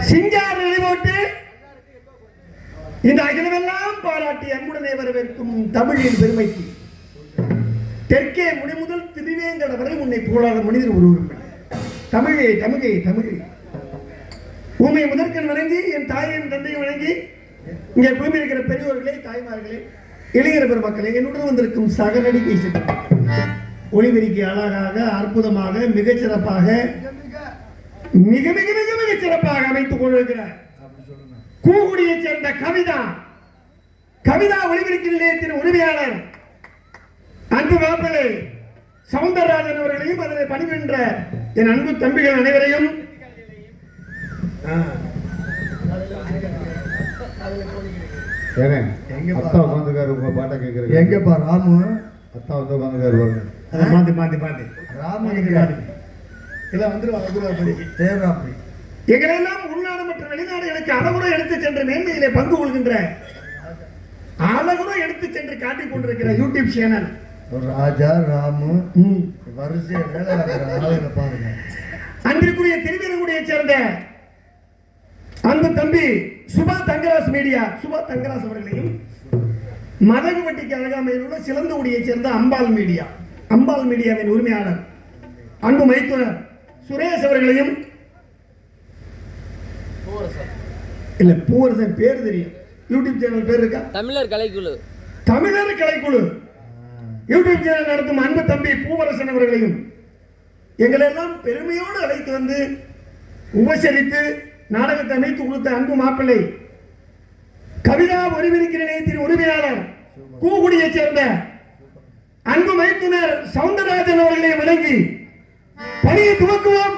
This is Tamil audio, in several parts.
சிங்கார் நிலைவோட்டு இந்த அகிலமெல்லாம் பாராட்டி அன்புடனே வரவேற்கும் தமிழின் பெருமைக்கு தெற்கே முடிமுதல் திருவேங்கட வரை உன்னை புகழாத மனிதர் ஒருவரும் தமிழே தமிழே தமிழே உண்மை முதற்கண் வணங்கி என் தாயையும் தந்தையும் வணங்கி இங்கே பூமி இருக்கிற பெரியோர்களே தாய்மார்களே இளைஞர் பெருமக்களே என்னுடன் வந்திருக்கும் சக நடிகை ஒளிபெருக்கி அழகாக அற்புதமாக மிகச்சிறப்பாக மிக மிக மிக மிக சிறப்பாக அமைத்துக் கொண்டிருக்கிறார் கூகுடியைச் சேர்ந்த கவிதா ஒளிபெருக்கி நிலையத்தின் உரிமையாளர் அன்பு மாப்பிள்ளை சவுந்தரராஜன் அவர்களையும் அதனை பணிபுரிகின்ற என் அன்பு தம்பிகள் அனைவரையும் அத்தா உட்காந்துக்காரு உங்க பாட்டை கேட்கறது எங்கப்பா ராமு அத்தா வந்து உட்காந்துக்காரு மாத்தி ராமு எல்லாம் வந்துருவாங்க எங்களெல்லாம் உள்நாடு மற்றும் வெளிநாடுகளுக்கு அளவுரை எடுத்து சென்ற மேன்மையிலே பங்கு கொள்கின்ற அளவுரை எடுத்து சென்று காட்டிக் கொண்டிருக்கிற யூடியூப் சேனல் ராஜா ராமு வரிசையை வேலை பாருங்க. அன்றைக்குரிய திருவிழங்குடியை சேர்ந்த அன்பு தம்பி சுபா தங்கராஜ் மீடியா சுபா தங்கராஜ் அவர்களையும் மதகுவட்டிக்கு அழகாமையில் உள்ள சிலந்தகுடியை சேர்ந்த அம்பாள் மீடியாவின் உரிமையாளர் அன்பு மைத்துனர் சுரேஷ் அவர்களையும் இல்ல பூவரசன் பேர் தெரியும் யூடியூப் சேனல் பேர் இருக்கா தமிழர் கலைக்குழு யூடியூப் சேனல் நடத்தும் அன்பு தம்பி பூவரசன் அவர்களையும் எங்களெல்லாம் பெருமையோடு அழைத்து வந்து உபசரித்து நாடகத்தை அமைத்து கொடுத்த அன்பு மாப்பிள்ளை கவிதா ஒளிபெருக்கி நிலையத்தின் உரிமையாளர் கூகுடியைச் சேர்ந்த அன்பு மைத்துனர் சவுந்தரராஜன் அவர்களை வணங்கி பணியை துவக்குவோம்.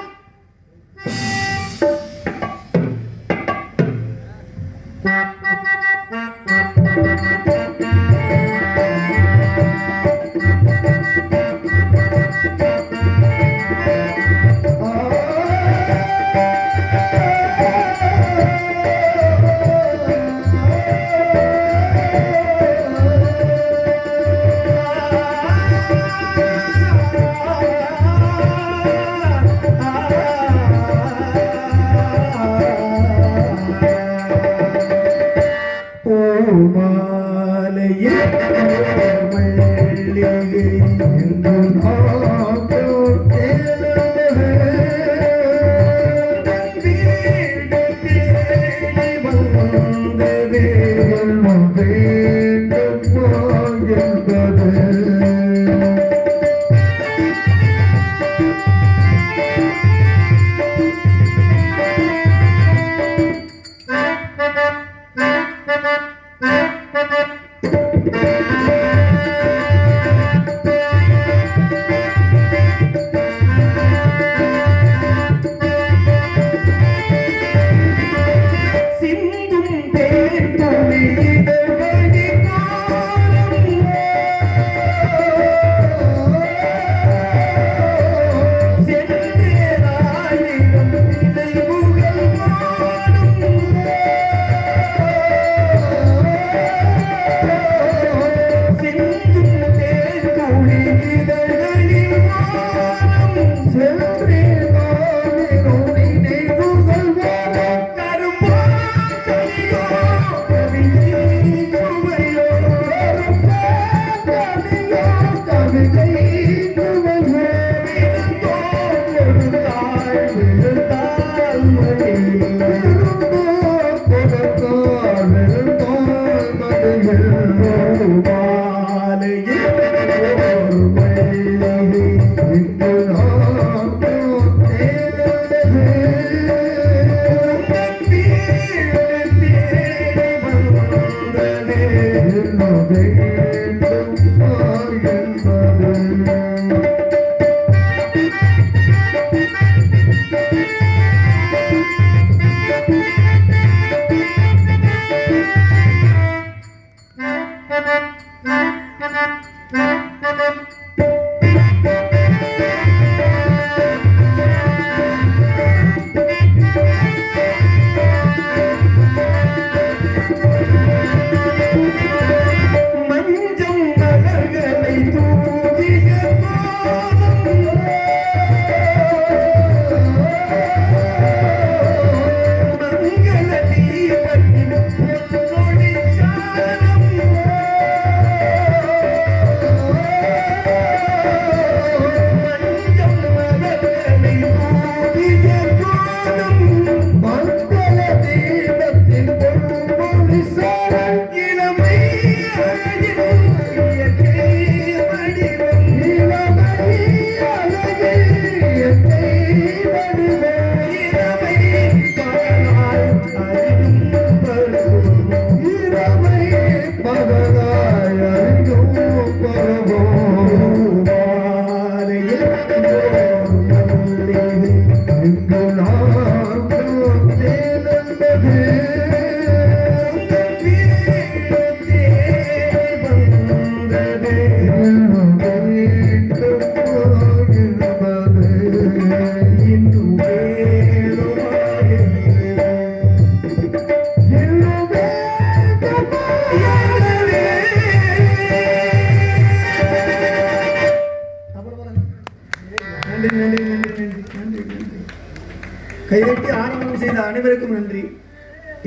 கைதட்டி ஆரம்பம் செய்த அனைவருக்கும் நன்றி.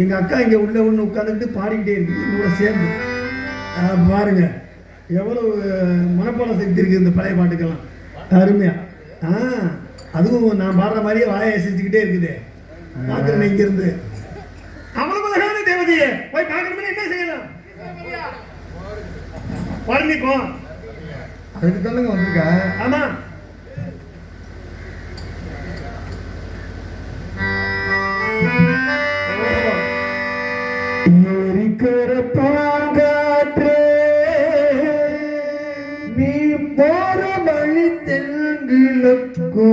எங்க அக்கா இங்க உள்ள ஒண்ணு உட்கார்ந்துட்டு பாடிக்கிட்டே இருக்கு என்னோட சேர்ந்து. பாருங்க எவ்வளவு மனப்பாட சக்தி இருக்கு இந்த பழைய பாட்டுக்கெல்லாம், அருமையா. அதுவும் நான் பாடுற மாதிரியே வாயை அசைச்சுக்கிட்டே இருக்குது. பாக்குறேன் இங்க இருந்து அவ்வளவு அழகான தேவதையை போய் பார்க்கணும்னு என்ன செய்யலாம்? பழனிப்போ அதுக்கு தானங்க வந்திருக்க. ஆமா, ஏரிக்கிற பூங்காற்றே நீ போற வழி தெங்கிழக்கோ,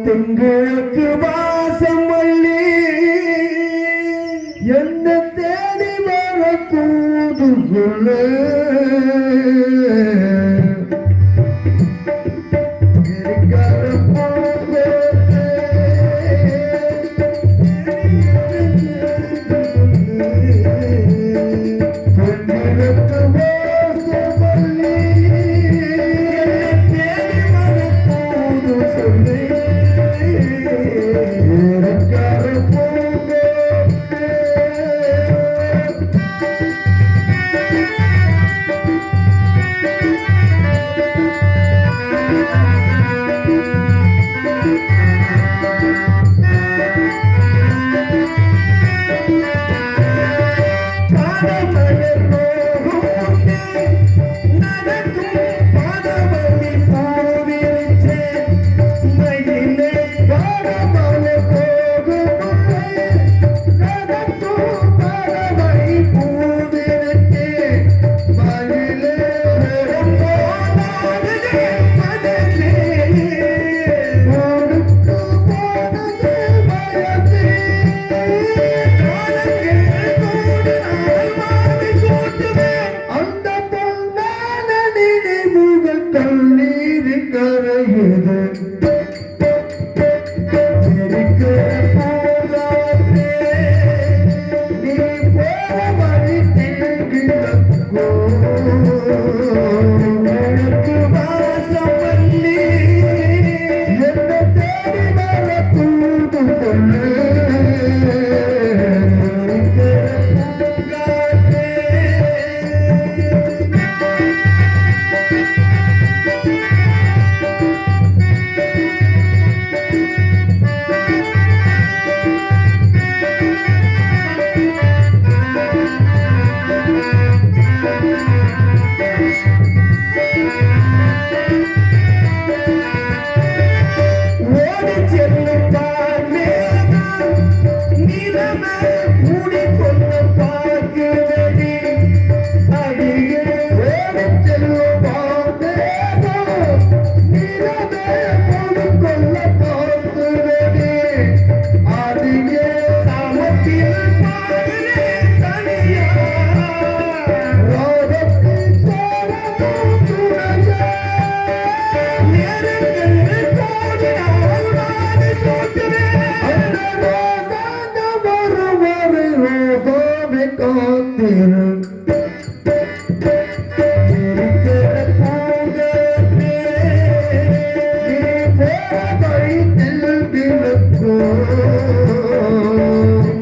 தெங்கிழக்கு வாசம் வள்ளி என்ன தேடி வர கூது சொல்லு.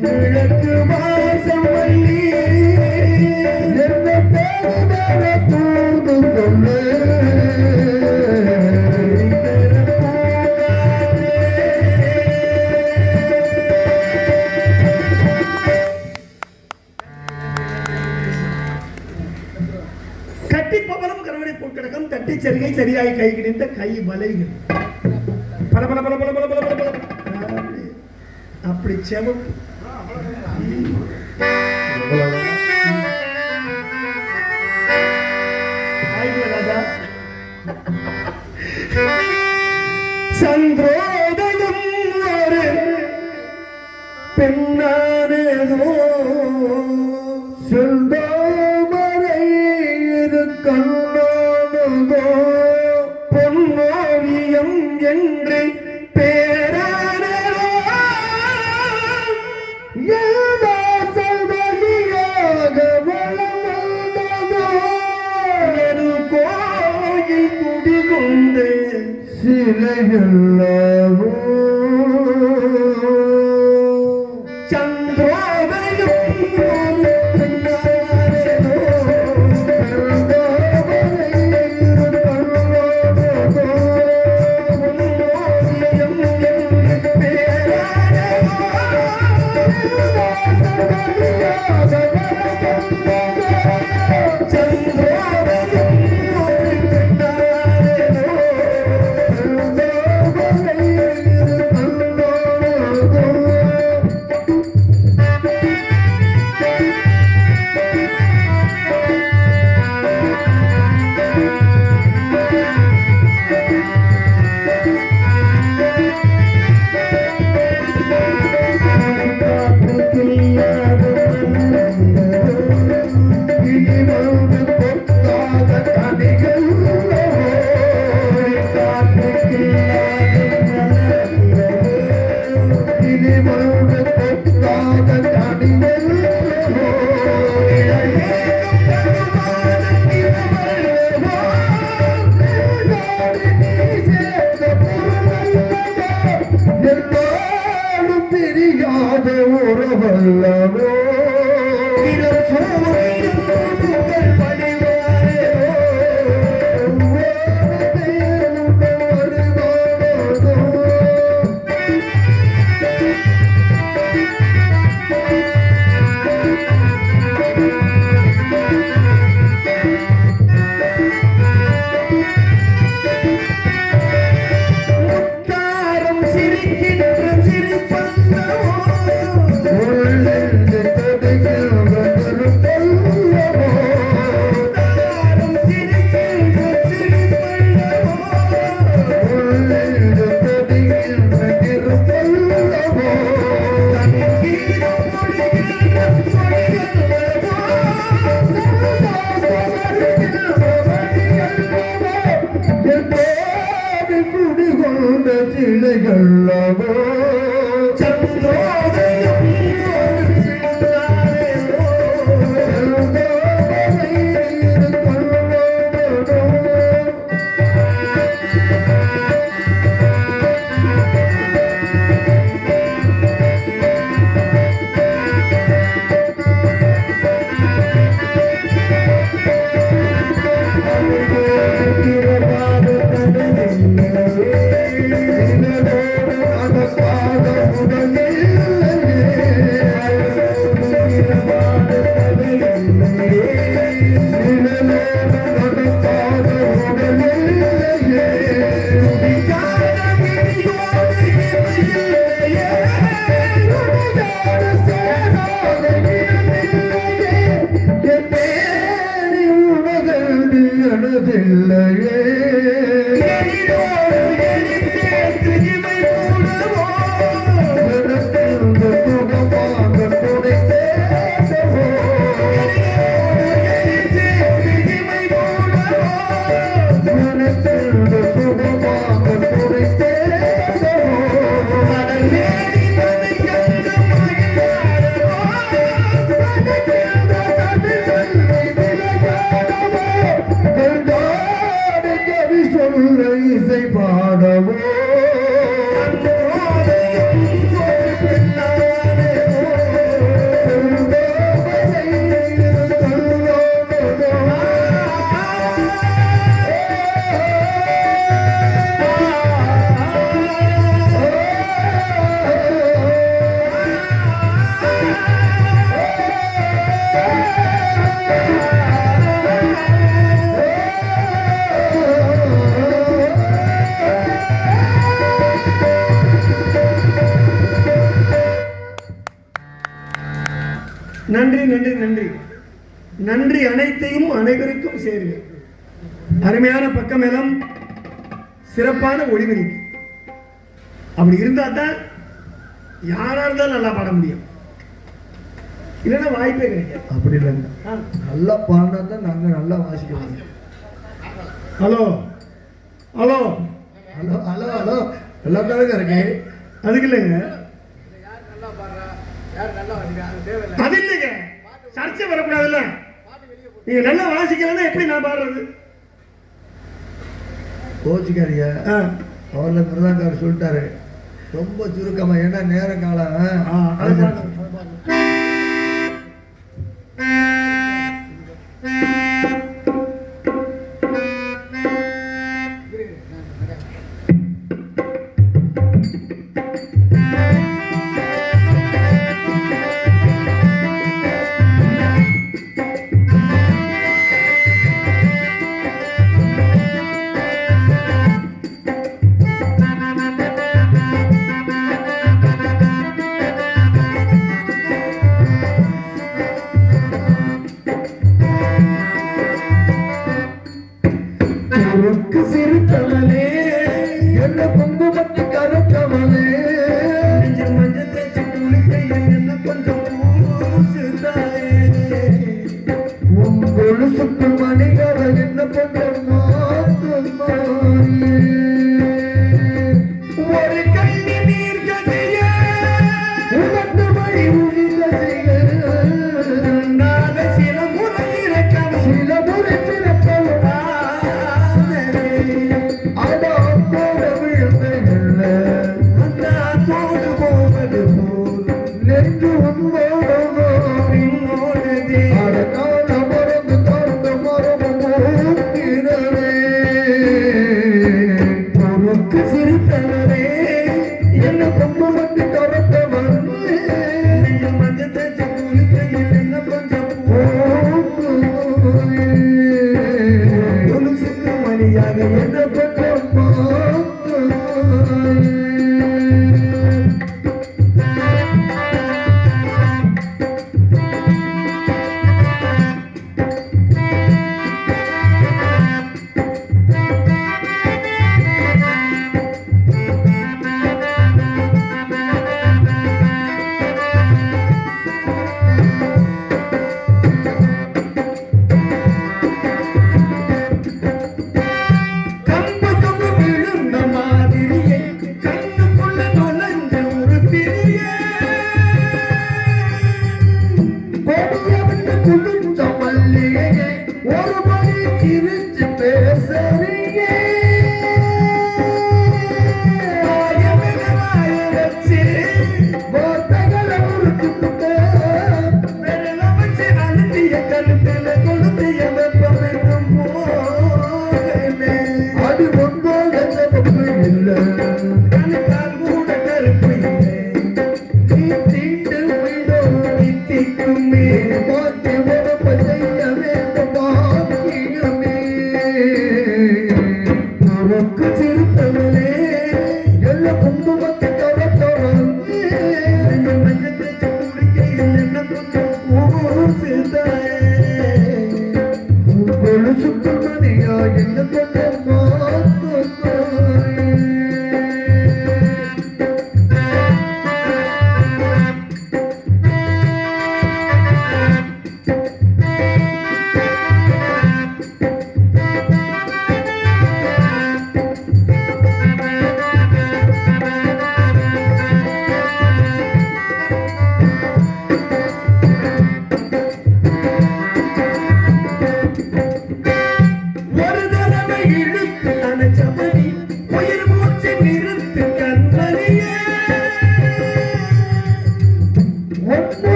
கிழக்கு வாசம் வள்ளி கட்டி பவளம் கருவடை போட்கிடக்கும் தட்டி சரிகை சரியாய் கை கிடைத்த கை வலைகள் பல பல பல பல பல பல பல பல அப்படி செவப்பு ராஜா சந்திரோதயம் ஒரு பெண்ணானதோ செந்தாமரை கண்ணானதோ பொன்னோவியம் என்று பேரானதோ வழியாக வளர்ந்ததோ என் கோயில் குடிகொண்டு சிலையல்லவோ உறவல்லவோ சிலைகளவோ பாதமுடனே நன்றி நன்றி நன்றி நன்றி அனைத்தையும் அனைவருக்கும் சேருங்க. அருமையான பக்கமேளம், சிறப்பான ஒளிபெருக்கி. அப்படி இருந்தா தான் யாரா இருந்தாலும் நல்லா பாட முடியும், இல்லைன்னா வாய்ப்பே கிடைக்காது. அப்படி இல்லைங்க, நல்லா பாடினா தான் நாங்கள் நல்லா வாசிக்க முடியும். Hello hello hello hello hello எல்லாம் தானங்க இருக்கு. அதுக்கு இல்லைங்க, அது இல்லைங்க, சர்ச்சை வரக்கூடாதுல்ல. நீங்க நல்லா வாசிக்கலாம், எப்படி நான் பாடுறது? கோச்சிக்காரியா அவரில் பிரதாங்கார் சொல்லிட்டாரு ரொம்ப சுருக்கமா, ஏன்னா நேர காலம். சிறுத்தவனே என்ன குங்குமத்து கருத்தவனே, மஞ்சள் தேய்ச்சி குளிக்கையில் என்ன கொஞ்சம் பூசுதாயே, உன் கொலுசுக்கு மணிகர என்ன கொஞ்சம் மாத்துமாயே, ஒரு கண்ணி நீர் கதைய உனக்கு வழி உரிதலைய, நாக சில முறை இறக்கம் சில முறை பிறப்பவா,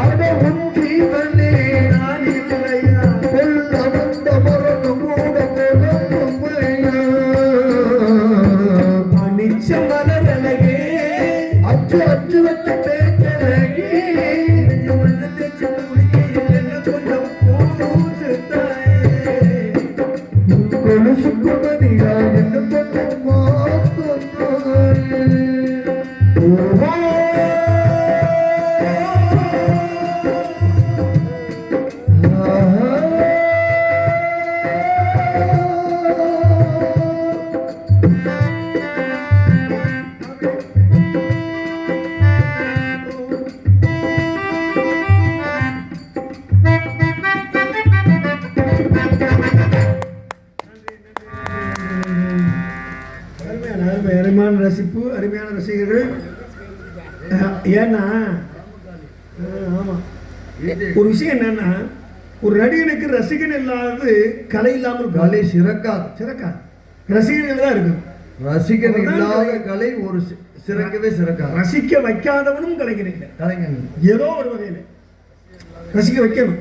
அவன் உன் ஜீவனே நான் இல்லையா, கொல்ல வந்த மரணம் ஏன்னா ஆமா ஒரு விஷயம் என்னன்னா ஒரு நடிகனுக்கு ரசிகன் இல்லாதது கலை இல்லாமல் கலை சிறக்காது ரசிகர்கள் தான் இருக்கு. ரசிகன் இல்லாத கலை ஒரு சிறக்கவே சிறக்காது. ரசிக்க வைக்காதவனும் கலைஞர் இல்லை. கலைஞர் ஏதோ ஒரு வகையில் ரசிக்க வைக்கணும்.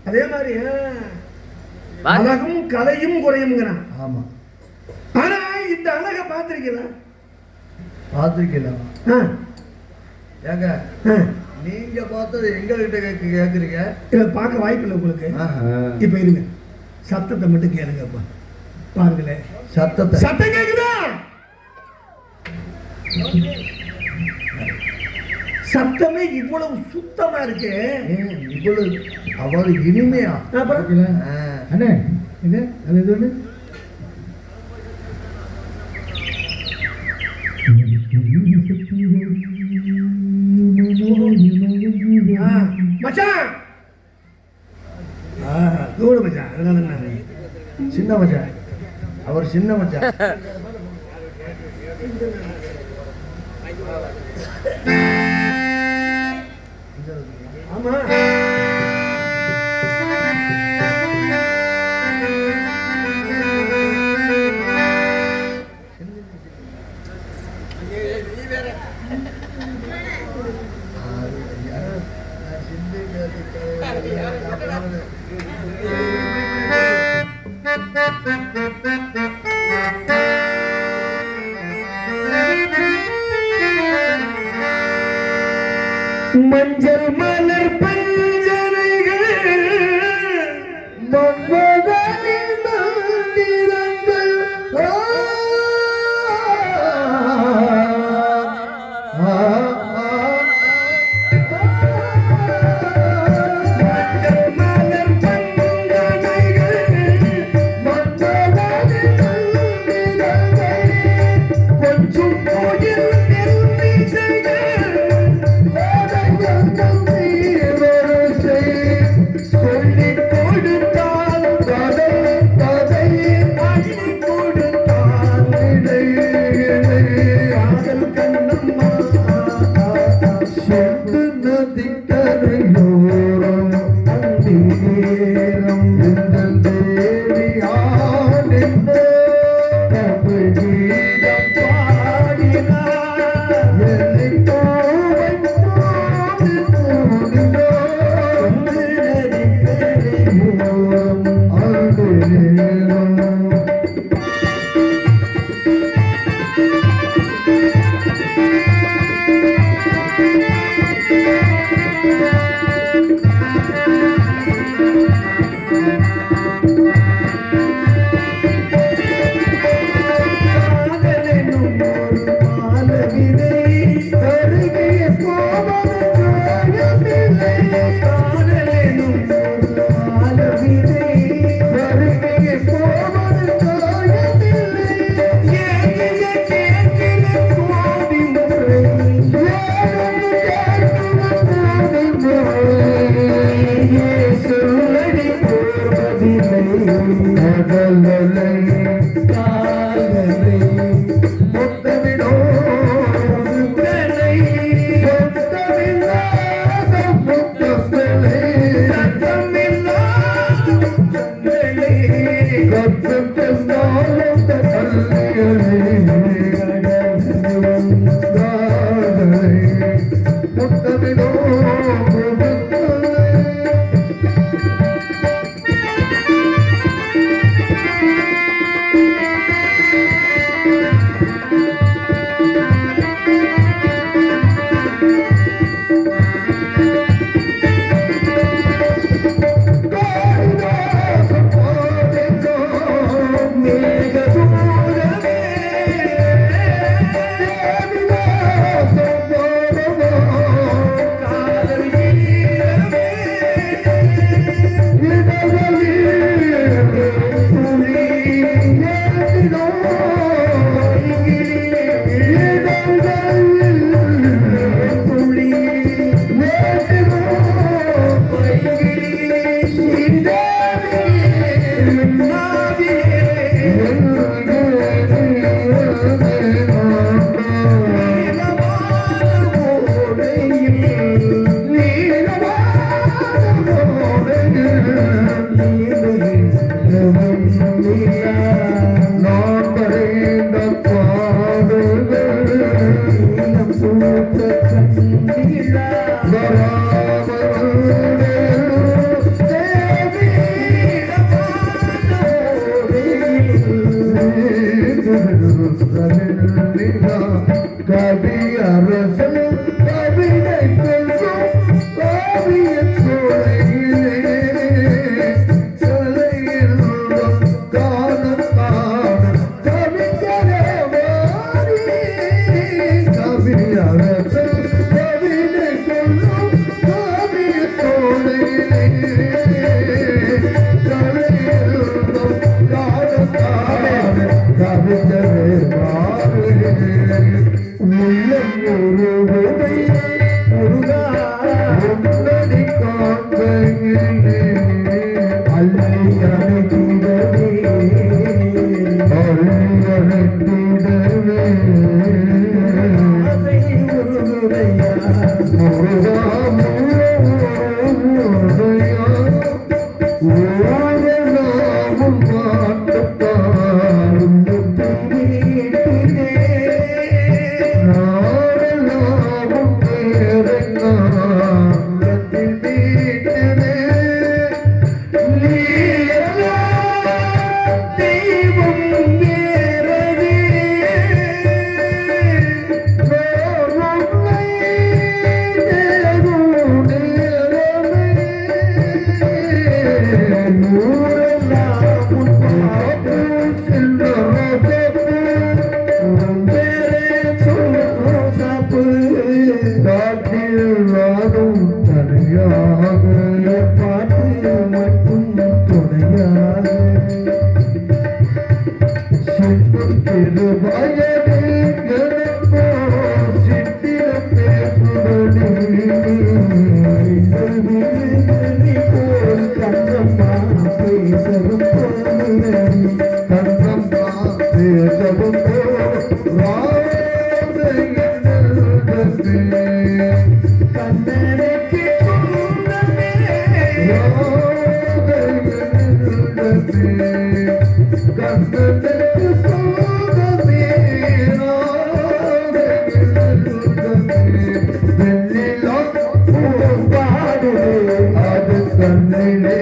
அதே மாதிரி அழகும் கலையும் குறையும்ங்கிறான். ஆமா. ஆனா இந்த அழகை பார்த்திருக்கலாம் ஏங்க நீங்க பார்த்தது எங்ககிட்ட கேக்குறீங்க? இல்ல பார்க்க வாய்ப்பு இல்லை உங்களுக்கு. இப்ப இருங்க, சத்தத்தை மட்டும் கேளுங்கப்பா. பாருங்களேன், சத்தம் கேக்குதா? சத்தமே இவ்வளவு சுத்தமா இருக்கு, இவ்வளவு அவ்வளவு இனிமையா. அண்ணே இது அது ஒண்ணு மச்சான். தூடு மச்சான். சின்ன மச்சான், அவர் சின்ன மச்சான். ஆமா, மஞ்சள் மலர் பஞ்சனைகள் மன்மதனின் மந்திரங்கள் பாடும் தனியாக பாட்டு மட்டும் துணையாக சிற்பத்திரு வயதில் எனக்கோ சித்திரம் பேசுதடி போல் கண்ணம்மா பேசவும் கண்ணம்மா பேசவும் கண்ணனுக்கு அது கண்ணிலே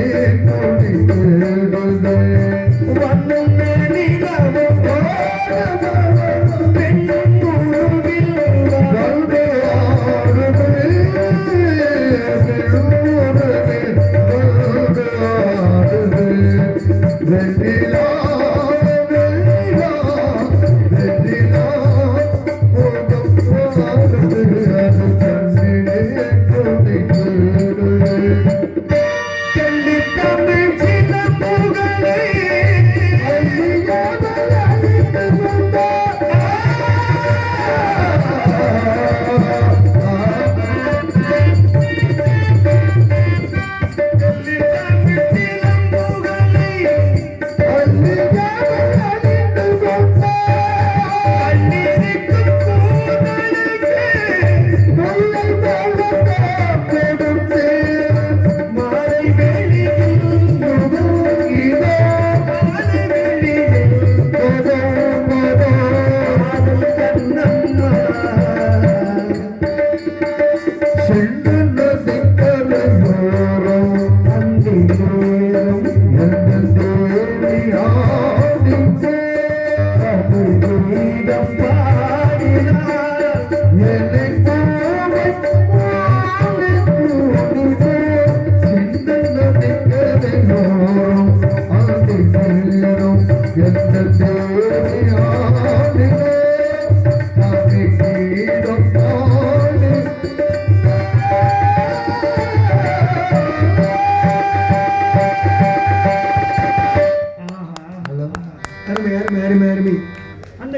அந்த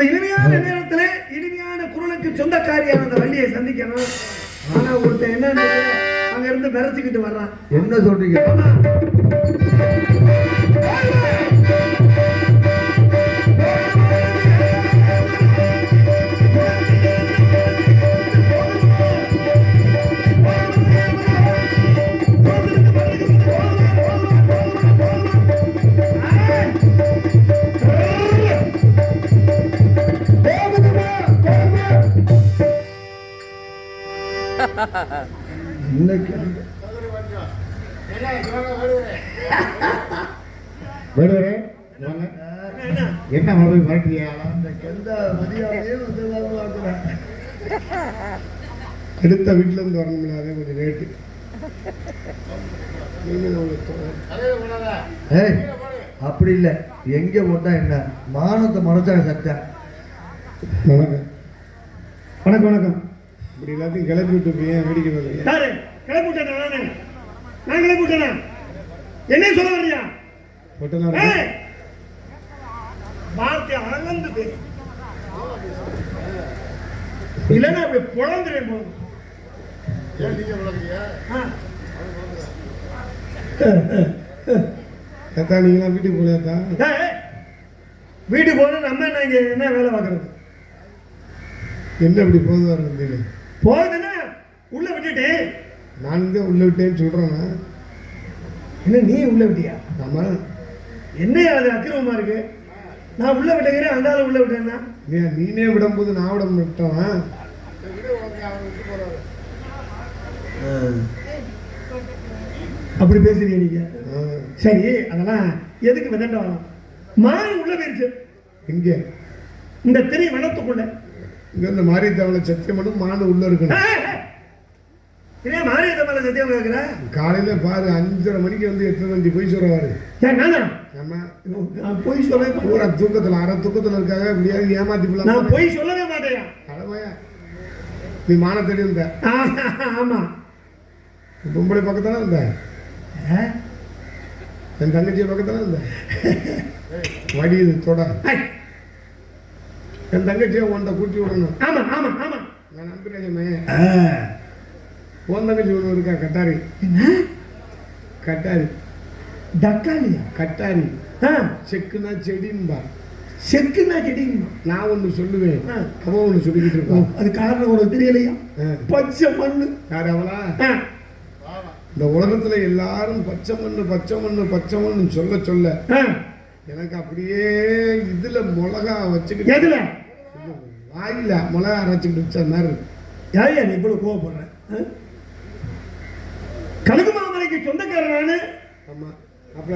இனிமையான நேரத்தில் இனிமையான குரலுக்கு சொந்தக்காரியான அந்த வள்ளியை சந்திக்கணும். ஆனா ஒருத்தன் என்ன அங்க இருந்து விரசிக்கிட்டு வர்றான். என்ன சொல்றீங்க? என்ன மறுபடியும் மிரட்டியா? அடுத்த வீட்டுல இருந்து வரணும்ல, அதே கொஞ்சம் ரேட்டு. அப்படி இல்லை, எங்க போட்டா என்ன மானத்தை மறைச்சாங்க சட்டை. வணக்கம் வணக்கம் வணக்கம். இப்படி எல்லாத்தையும் கிளப்பி விட்டு போய் வேடிக்கை பார்க்குறீங்க. கிளப்பி விட்டேன் நானு. நான் கிளப்பி விட்டேன். என்ன சொல்ல வர்றியா? வார்த்தை அளந்தது இல்லைன்னா அப்படி புலந்துறேன் போது. நீங்களாம் வீட்டுக்கு போலையாத்தா? வீட்டுக்கு போனா நம்ம என்ன இங்க என்ன வேலை பார்க்கறது? என்ன இப்படி போது வர போகுதுன்னா உள்ள விட்டுட்டு நான் தான் உள்ள விட்டேன்னு சொல்றேன்னா என்ன நீ உள்ள விட்டியா? ஆமா. என்ன அது அக்கிரமமா இருக்கு? நான் உள்ள விட்டேங்கிறேன், அந்த ஆளு உள்ள விட்டேன்னா நீனே விடும்போது நான் விட விட்டேன். அப்படி பேசுறீங்க நீங்க. சரி, அதெல்லாம் எதுக்கு விதண்ட வரலாம்? மான் உள்ள போயிருச்சு. இங்க இந்த திரை வனத்துக்குள்ள இங்க இந்த மாரியத்தவளை சத்தியம் பண்ணி மான் உள்ள இருக்கணும். இதே மாரியத்தவளை சத்தியம் கேட்கிற காலையில பாரு 5:30 மணிக்கு வந்து எத்தனை வண்டி போய் சொல்லுவாரு. போய் சொல்ல பூரா தூக்கத்துல அரை தூக்கத்துல இருக்காங்க. எப்படியாவது ஏமாத்தி போலாம். நான் போய் சொல்லவே மாட்டேன். கடமையா நீ மான தேடி இருந்த ஆமா. பொம்பளை பக்கத்தானே இருந்த, என் தங்கச்சி பக்கத்தானே இருந்த. வடியுது தொட. என் தங்கச்சியை உன்ட்ட கூட்டி விடணும். ஆமா ஆமா ஆமா. நான் நம்புறேன். உன் தங்கச்சி ஒன்று இருக்கா, கட்டாரி. கட்டாரி தக்காளியா? கட்டாரி. செக்குனா செடின்பா. செக்குனா செடின்பா. நான் ஒன்று சொல்லுவேன், அவன் ஒன்று சொல்லிக்கிட்டு இருப்பான். அது காரணம் உனக்கு தெரியலையா? பச்சை மண்ணு. யாரு அவளா? இந்த உலகத்துல எல்லாரும் பச்சை மண்ணு பச்சை மண்ணு பச்சை மண்ணு சொல்ல சொல்ல எனக்கு அப்படியே இதுல மிளகா வச்சுக்கிட்டு, எதுல? வாயில மிளகா அரைச்சிக்கிட்டு வச்ச மாதிரி. யாரையா நீ இவ்வளவு கோவப்படுற? கனகு மாமலைக்கு சொந்தக்காரனானு? ஆமா. அப்ப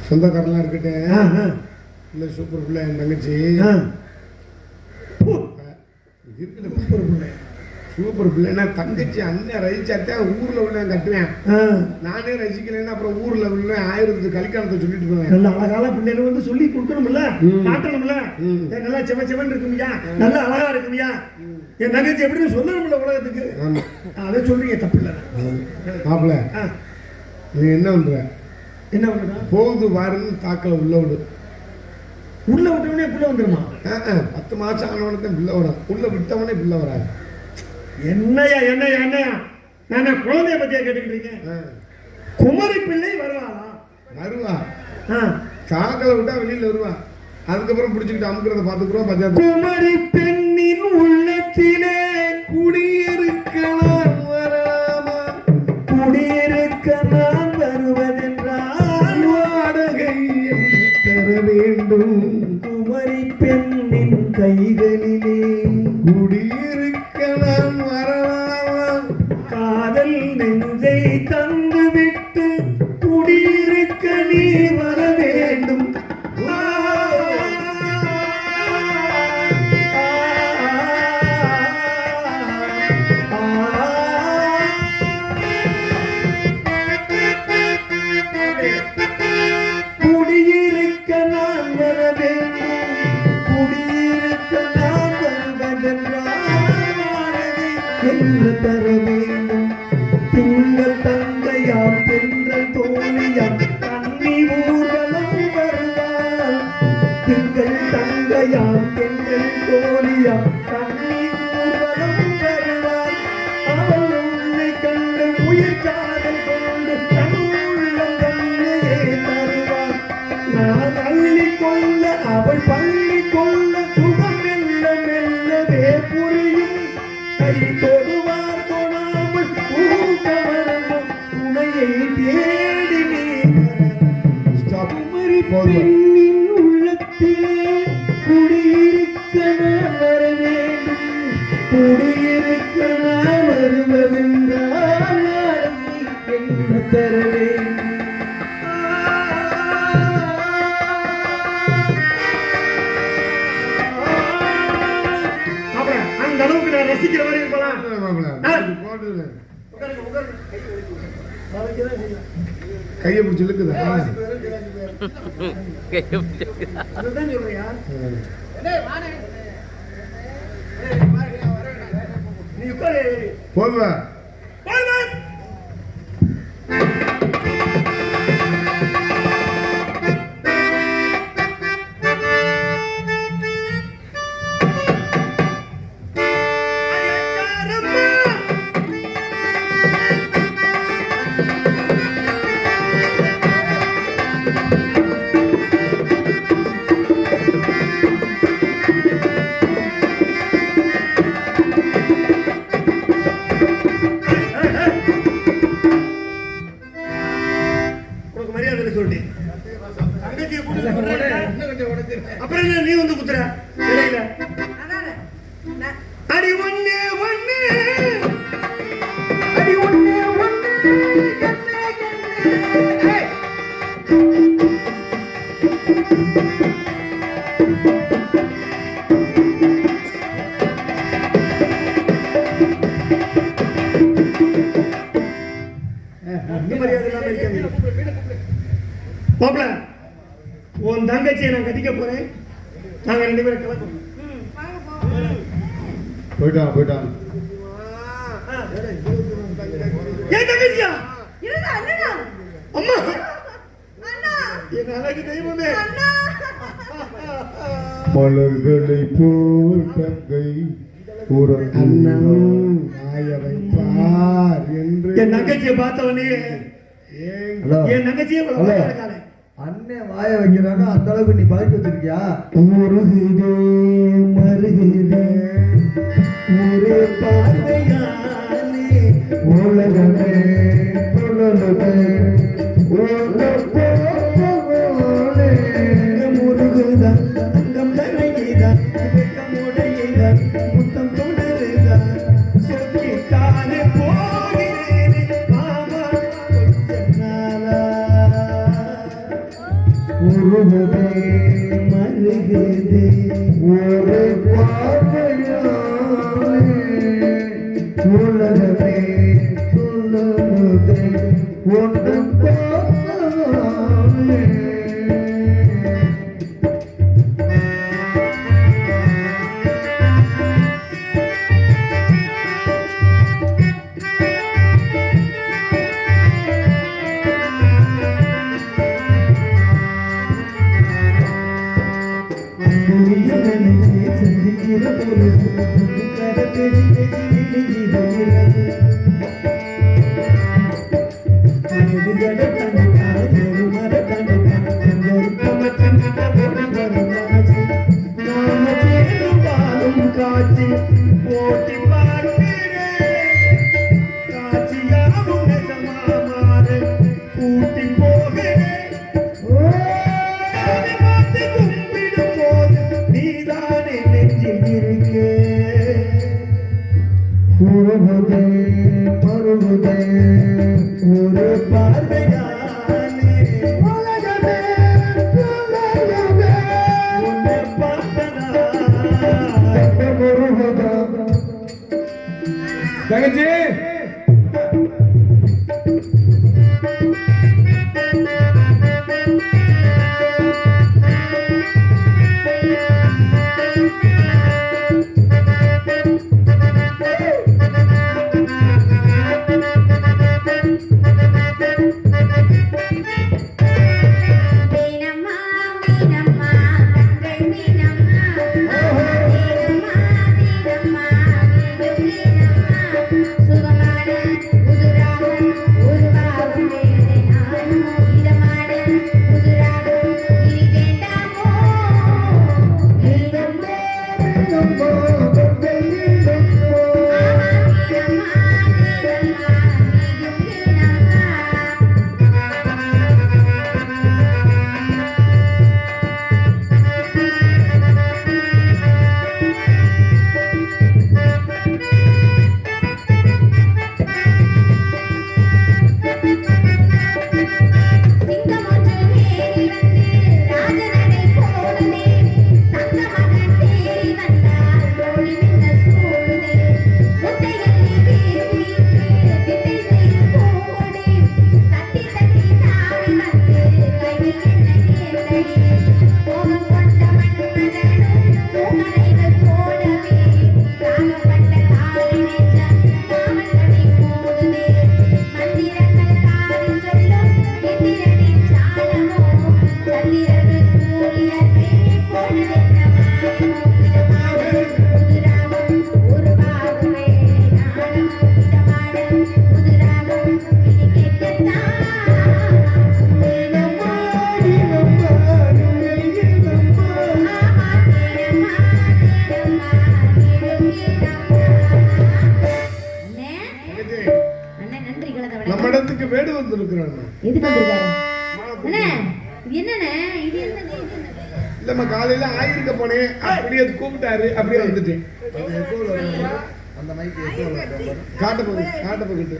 சொந்தக்காரெல்லாம் இருக்கட்டும், இல்லை சூப்பர் பிள்ளை என் தங்கச்சி இருக்குது. சூப்பர் பிள்ளை, சூப்பர் பிள்ளைன்னா தங்கச்சி அண்ணன் ரசிச்சாத்தான் ஊர்ல உள்ள கட்டுவேன். நானே ரசிக்கலைன்னா அப்புறம் ஊர்ல உள்ள 1000 கலிக்காலத்தை சொல்லிட்டு போவேன். நல்ல அழகால பிள்ளைல வந்து சொல்லி கொடுக்கணும்ல, காட்டணும்ல. நல்லா செவ செவன் இருக்குமியா, நல்லா அழகா இருக்குமியா, என் தங்கச்சி எப்படின்னு சொல்லணும்ல உலகத்துக்கு. அதை சொல்றீங்க, தப்பு இல்லை. மாப்பிள்ள நீ என்ன பண்ற? என்ன பண்றா? போகுது வாருன்னு தாக்கல உள்ள விடு. உள்ள விட்டவனே பிள்ளை வந்துருமா? 10 மாசம் ஆனவனே பிள்ளை வரும், உள்ள விட்டவனே பிள்ளை வராது. என்னையா என்னையா என்னையா, நான் குழந்தைய பத்தியா கேட்டுக்கிட்டு இருக்கேன். குமரி பிள்ளை வருவாளா? வருவா. தாக்கல விட்டா வெளியில வருவா. அதுக்கப்புறம் பிடிச்சிக்கிட்டு அமுக்கிறத பாத்துக்கிறோம். பஞ்சாயத்து குமரி பெண்ணின் உள்ளத்திலே குடியிருக்கலாம் வராமா, குடியிருக்க நான் வருவதென்றால் வாடகை தர வேண்டும். குமரி பெண்ணின் கைகளிலே குடியிருக்க நான் வரலாமா, காதல் நெஞ்சை தந்துவிட்டு குடியிருக்க நீ வர வேண்டும். குடியிருக்க நான் வர வேண்டும், குடியிருக்க நான் வருவதென்றால் என்ன தர வேண்டும்? திங்கள் தங்கையாம் தென்றல் தோழியாம் கண்ணி ஊர்வலம் வருவாள். திங்கள் தங்கையாம் தென்றல் தோழியாம் கண்ணி ஊர்வலம் வருவாள். அவள் உன்னை கண்டு உயிர் காதல் கொண்டு தன் உள்ளம் தன்னையே தருவாள். நான் அள்ளி கொள்ள அவள் பள்ளி கொள்ள சுகம் மெல்ல மெல்லவே புரியும். கை தொடுவார் தொடாமல் பூக்கமரமும் துணையை தேடி நீ குமரி பெண்ணின் உள்ளத்திலே குடியிருக்க நான் வர வேண்டும், குடியிருக்க நான் வருவதென்றால் என்ன தர வேண்டும்? அந்த அளவுக்கு நான் ரசிக்கிற மாதிரி இருக்கலாம். கையை பிடிச்சி இழுக்குதா? அதுதான் சொல்றியா? நீ உட்காரு. போதுவா? அப்புறம் நீ வந்து குத்துற அடி ஒண்ணே ஒண்ணு, அடி ஒண்ணே ஒண்ணு, கண்ணே கண்ணே. மாப்பிள்ள, உன் தங்கச்சியை நான் கட்டிக்க போறேன். நாங்க 2 பேரும் கிளம்புறோம். போயிட்டான் ஏன் தங்கச்சியா இருடா அண்ணா அம்மா அண்ணா என் அழகு தெய்வமே அண்ணா மலர்களை போல் தங்கை அண்ணன் ஆயவை பார் என்று என் தங்கச்சியை பார்த்தவனே ஹலோ என் தங்கச்சியை ஹலோ. அண்ணன் வாய வைக்கிறான்னா அந்த அளவுக்கு நீ பழக்கி வச்சிருக்கியா முருகுதே மருகுதே ஒரு பார்வையாலே உலகமே புலலுமே முருகுதான் தங்கம் தரையுதான் வெக்கமுடையதான் முத்தம் தொடருதான் சொக்கித்தானே போகிறேனே மாமா கொஞ்ச நாளா உருவமே மருகுதே ஒரு பார்வையாலே உலகமே புலலுமே ஒன்று பார்வையாலே சந்திக்கிற பொழுது கதை பேசி பேசி விடுகிறது காட்சி போட்டி பார்க்கிறேன் காட்சியாவும் நெசமாமாறு கூட்டி போகிறேன் பார்த்து கும்பிடும் போது நீதானே நெஞ்சில் இருக்கே உருகுதே மருகுதே ஒரு பார்வையாலே உலகமே உன்னை பார்த்தனா தங்கச்சி மீனம்மா மீனம்மா கண்கள் மீனம்மா மீனம்மா மீனம்மா மீண்டும் மீனம்மா சுகமான புதுராகம் உருவாகும் வேலை நானும் இதமான புதுராகம் இனி வேண்டாமோ மீனம்மா ஆமா மீனம்மா மீனம்மா மீண்டும் மீனம்மா சிங்கம் ஒன்று ஏறி வந்து ராஜநடை போடுதே தங்க மகன் தேறி வந்தால் ஓடி நின்ற சூடுதே முட்டைகளை வீசிட்டு வித்தை செய்து போகுதே தட்டி தட்டி தாவி வந்து கையில் என்ன கேட்டதே கோபம் கொண்ட மன்மதனும் பூங்கரைகள் போடவே தாகப்பட்ட காலை நெஞ்சம் காவல் தடை போடுதே மந்திரங்கள் காதில் சொல்லும் எந்திரனின் சாலமோ சந்திரர்கள் சூரியனை போடுதென்ன மாயமோ இதமான புதுராகம் உருவாகுமே நாணமோ இதமான புதுராகம் இனி கேட்கத்தான் மீனம்மா ஆமா மீனம்மா மீனம்மா மீண்டும் மீனம்மா அண்ணே அண்ணே நன்றி கலந்த நம்ம வணக்கம் இடத்துக்கு வேடு வந்திருக்கிறான் எதுக்கு வந்திருக்காரு அண்ணே இது என்னண்ணே இது என்னது இல்லம்மா காலையில ஆயிருக்க போனேன் அப்படியே கூப்பிட்டாரு அப்படியே வந்துட்டேன் அந்த மைக்கு காட்ட போகிட்டு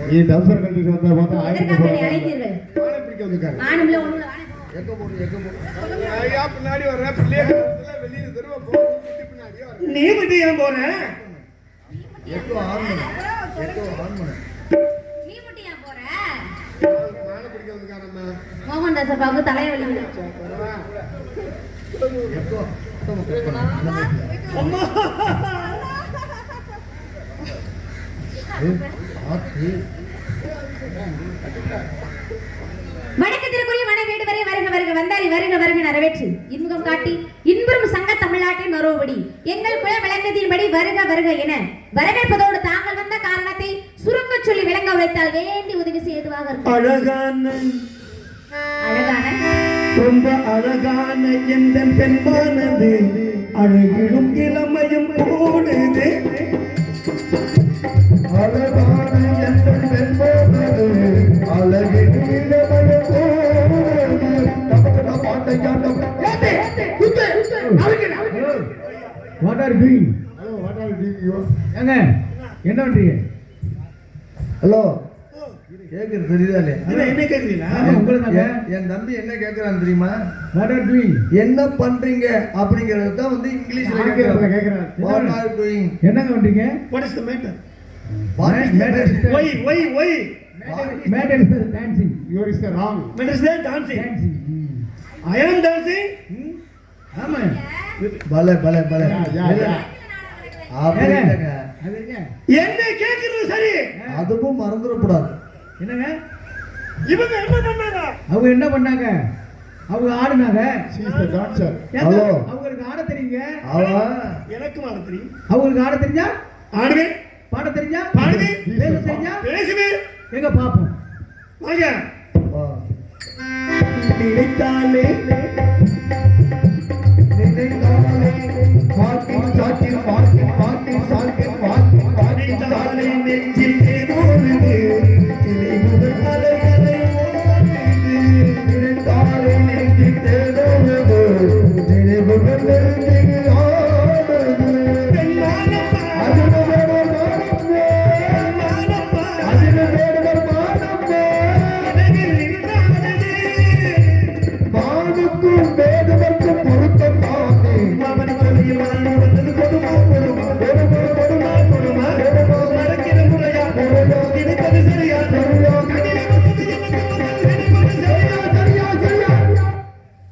நீ டவுசர் கட்டிட்டு வந்தா பார்த்தா ஆயிரத்தி எதற்காக அழைத்தீர்கள் வாழை பிடிக்க வந்திருக்காரு வானம்ல ஒண்ணுல ஐயா பின்னாடி வர்ற பிள்ளைய வெளியே தெருவ போட்டு பின்னாடியே வர்றேன் நீ மட்டும் ஏன் போற நீ மட்டும் ஏன் போற வாழை பிடிக்க வந்திருக்காரம்மா மோகன் தாசப்பாவுக்கு தலைவலி அம்மா வடக்கு திருக்குறி மனை வீடு வரை வருக வருக வந்தாரி வருக வருக நிறைவேற்றி இன்முகம் காட்டி இன்புறும் சங்க தமிழ்நாட்டின் மறுபடி எங்கள் குல விளங்கத்தின்படி வருக வருக என வரவேற்பதோடு தாங்கள் வந்த காரணத்தை சுருங்க சொல்லி விளங்க உழைத்தால் வேண்டி உதவி செய்வதாக இருக்கும். அழகான அழகான ரொம்ப அழகான எந்த பெண்மானது அழகிலும் இளமையும் கூடுது. அழகான எந்த பெண்மானது அழகிலும் இளமையும் கூடுது. பாட்டை காட்டும். What are doing? ஏங்க என்ன பண்றீங்க? ஹலோ கேக்குறது தெரியுதாலே? என்ன கேக்குறீங்களா? உங்களுக்கு என் தம்பி என்ன கேக்குறான்னு தெரியுமா? What are doing? என்ன பண்றீங்க அப்படிங்கறது தான் வந்து இங்கிலீஷ்ல கேக்குறாங்க. What are you doing? என்னங்க பண்றீங்க? What is the matter? What is Matter is Why? matter is dancing. You is the wrong. Matter is that dancing. Dancing. I am dancing. ஆமா. பல Yeah. அப்படிங்க. அது என்ன? என்ன கேக்குறது சரி. அதுவும் மறந்துடக்கூடாது. என்னங்க? இவங்க என்ன பண்ணாங்க? அவங்க என்ன பண்ணாங்க? அவங்க ஆடுனாங்க. She is the dancer. ஏங்க, ஹலோ. அவங்களுக்கு ஆட தெரியுங்க. அவன் எனக்கும் ஆட தெரியும். அவங்களுக்கு ஆட தெரிஞ்சா? ஆடுவேன், பாட தெரிஞ்சா? பாடுவேன், பேச தெரிஞ்சா? பேசுவேன். எங்க பாப்போம். வாங்க. வா. நினைத்தாலே நினைத்தாலே நெஞ்சில் தேனோடுது. நினைவுகள் அலைகளை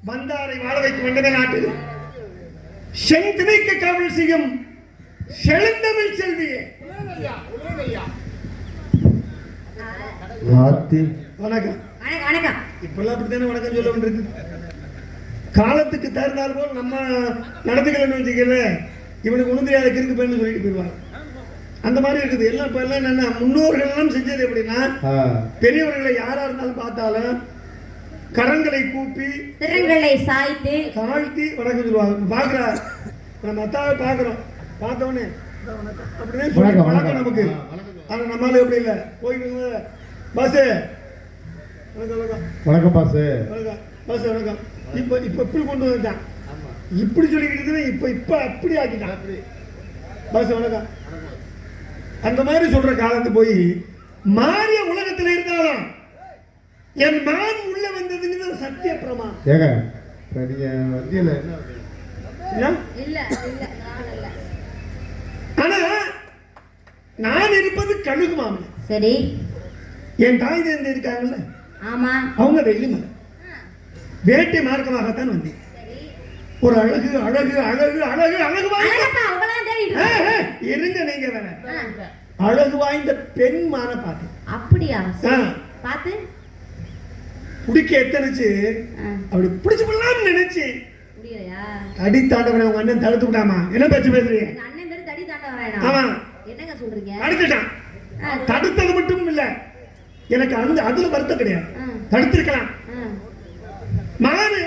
வந்தாரை வாழ வைக்கும் என்ற நாட்டில் செந்தினைக்கு காவல் செய்யும் செழுந்தமிழ் செல்வியே. வணக்கம். வணக்கம் வணக்கம். இப்பெல்லாம் அப்படித்தானே வணக்கம் சொல்ல வேண்டியிருக்கு. காலத்துக்கு தகுந்தால் போல் நம்ம நடந்துக்கலன்னு வச்சுக்கல, இவனுக்கு ஒன்றும் தெரியாத கிறுக்கு பையன்னு சொல்லிட்டு போயிடுவாங்க. அந்த மாதிரி இருக்குது. எல்லாம் இப்ப எல்லாம் என்னன்னா, முன்னோர்கள் எல்லாம் செஞ்சது எப்படின்னா, பெரியவர்களை யாரா இருந்தாலும் பார்த்தாலும் கரங்களை கூப்பி திறங்களை சாய்த்து தாழ்த்தி வணக்கம் சொல்லுவாங்க. பாக்குறா நம்ம அத்தாவை பாக்குறோம், பார்த்தவொடனே அப்படியே சொல்லி பழக்கம் நமக்கு. ஆனா நம்மளால எப்படி இல்லை, போயிட்டு பஸ் வணக்கம் பாஸ். வணக்கம் பஸ் வணக்கம். இப்ப இப்படி கொண்டு வந்துட்டான். இப்படி சொல்லிக்கிட்டு இப்ப அப்படி ஆக்கிட்டான். பஸ் வணக்கம். அந்த மாதிரி சொல்ற காலத்து போய் மாறிய உலகத்தில் இருந்தாலும் என் மான் உள்ள வந்ததுங்கிறது சத்திய பிரமாணம். ஏங்க நீங்க வண்டியில என்ன? இல்ல இல்ல நான் இல்ல. ஆனா நான் இருப்பது கழுகு மாமன். சரி. என் தாய் தந்தை இருக்காங்கல்ல, ஆமா. அவங்க வெள்ளிமலை வேட்டை மார்க்கமாகத்தான் வந்தேன். ஒரு அழகு அழகு அழகு அழகு அழகு அழகப்பா உங்களா தேடிட்டு இருங்க. நீங்க வேற அழகு வாய்ந்த பெண் மான பார்த்தேன். அப்படியா? பாத்து குடிக்க எத்தனைச்சு அப்படி பிடிச்சு விடலாம்னு நினைச்சு முடியலையா? அடி தாண்டவனை உங்க அண்ணன் தடுத்து விட்டாமா. என்ன பேச்சு பேசுறீங்க? எங்க அண்ணன் பேரு தடி தாண்டவராயனா. ஆமா. என்னங்க சொல்றீங்க? தடுத்துட்டான். தடுத்தது மட்டும் இல்ல, எனக்கு அதுல வருத்தம் கிடையாது. தடுத்திருக்கலாம். மானு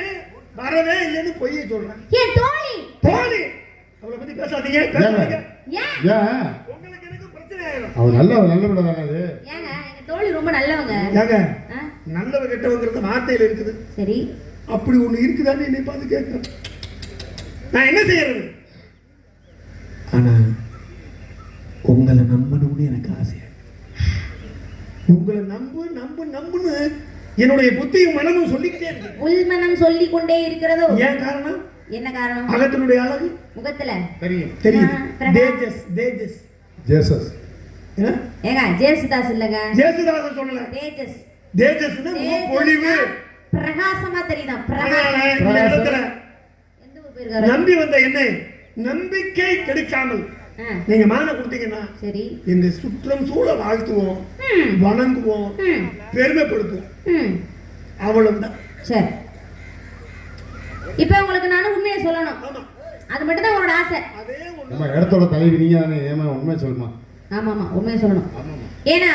வரவே இல்லைன்னு பொய்யை சொல்றேன். என் தோழி தோழி அவளை பத்தி பேசாதீங்க, பேசாதீங்க. ஏன்? உங்களுக்கு எனக்கு பிரச்சனை ஆயிடும். அவ நல்ல பிள்ளை தானே அது. ஏங்க எங்க தோழி ரொம்ப நல்லவங்க. ஏங்க நல்லவ கெட்டவங்கிறது வார்த்தையில இருக்குது. சரி. அப்படி ஒண்ணு இருக்குதான்னு என்னை பார்த்து கேட்கிறேன். நான் என்ன செய்யறது? ஆனா உங்களை நம்பணும்னு எனக்கு ஆசையா. உங்களை நம்புன்னு என்னுடைய புத்தியும் மனமும் சொல்லிக்கிட்டே இருக்கு. உள்மனம் சொல்லி கொண்டே இருக்கிறதோ? ஏன் காரணம்? என்ன காரணம்? அகத்தினுடைய அழகு முகத்துல தெரியும். தேஜஸ் தேஜஸ் ஜேசஸ். என்ன? ஏங்க ஜேசுதாஸ் இல்லங்க. ஜேசுதாஸ் சொல்லல. தேஜஸ். தேஜஸ்னா பொழிவு, பிரகாசமா தெரியுதா? இந்த இடத்துல எந்த ஊர் போயிருக்காரு? நம்பி வந்த என்னை நம்பிக்கை கெடுக்காமல் நீங்க மானை கொடுத்தீங்கன்னா சரி எங்க சுற்றம் சூழ வாழ்த்துவோம், வணங்குவோம், பெருமைப்படுத்துவோம். அவ்வளவுதான். சரி, இப்ப உங்களுக்கு நானும் உண்மையை சொல்லணும். அது மட்டும் தான் உங்களோட ஆசை. நம்ம இடத்தோட தலைவி நீங்க ஏமா உண்மை சொல்லுமா? ஆமா ஆமா உண்மையை சொல்லணும். ஏன்னா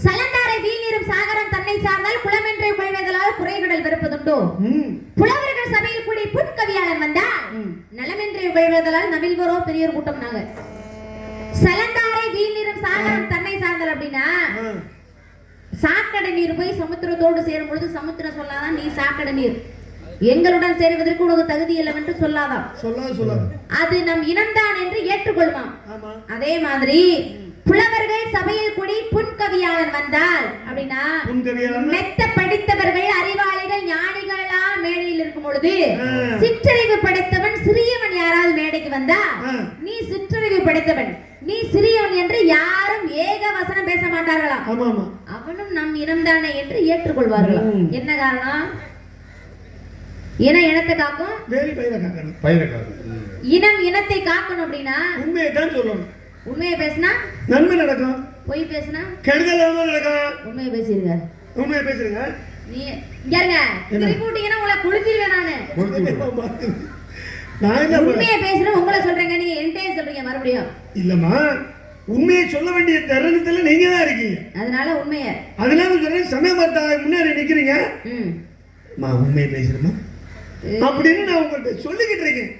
சலந்தாரை வீழ்நீரும் சாகரம் தன்னை சார்ந்தால் குளமென்றை கொள்வதலால் குறைகடல் வெறுப்பதுண்டோ. புலவர்கள் சபையில் கூடி புட்கவியாளன் வந்தால் நலமென்றை கொள்வதலால் நவில்வரோ பெரியோர் கூட்டம். நாங்க சலந்தாரை வீழ்நீரும் சாகரம் தன்னை சார்ந்தால் அப்படின்னா சாக்கடை நீர் போய் சமுத்திரத்தோடு சேரும் பொழுது சமுத்திரம் சொல்லாதான் நீ சாக்கடை நீர் எங்களுடன் சேருவதற்கு உனக்கு தகுதி இல்லை என்று சொல்லாதான். அது நம் இனம்தான் என்று ஏற்றுக்கொள்வான். அதே மாதிரி புலவர்கள் சபையில் கூடி புன்கவியாளன் வந்தால் அப்படின்னா மெத்த படித்தவர்கள் அறிவாளிகள் ஞானிகளா மேடையில் இருக்கும் பொழுது சிற்றறிவு படைத்தவன் சிறியவன் யாராவது மேடைக்கு வந்தா நீ சிற்றறிவு படைத்தவன் நீ சிறியவன் என்று யாரும் ஏக வசனம் பேச மாட்டார்களா. அவனும் நம் இனம்தானே என்று ஏற்றுக்கொள்வார்களா. என்ன காரணம்? இனத்தை காக்கும், இனம் இனத்தை காக்கணும். அப்படின்னா உண்மையை தான் சொல்லணும். உண்மையை பேசினா நன்மை நடக்கும், பொய் பேசினா கெடுதல் நடக்கும். உண்மையை பேசிருங்க, உண்மையை பேசுறீங்க. நீ இங்க திருப்பூட்டிங்கன்னா உங்களை குளிச்சிருவேன் நானு. உண்மையை பேசுறேன் உங்களை சொல்றேங்க, நீங்க என்கிட்டயே சொல்றீங்க மறுபடியும். இல்லம்மா, உண்மையை சொல்ல வேண்டிய தருணத்துல நீங்க தான் இருக்கீங்க. அதனால உண்மையை சொல்றேன். சமயபத்தா முன்னாடி நிக்கிறீங்க, உண்மையை பேசுறேமா அப்படின்னு நான் உங்கள்கிட்ட சொல்லிக்கிட்டு இருக்கேன்.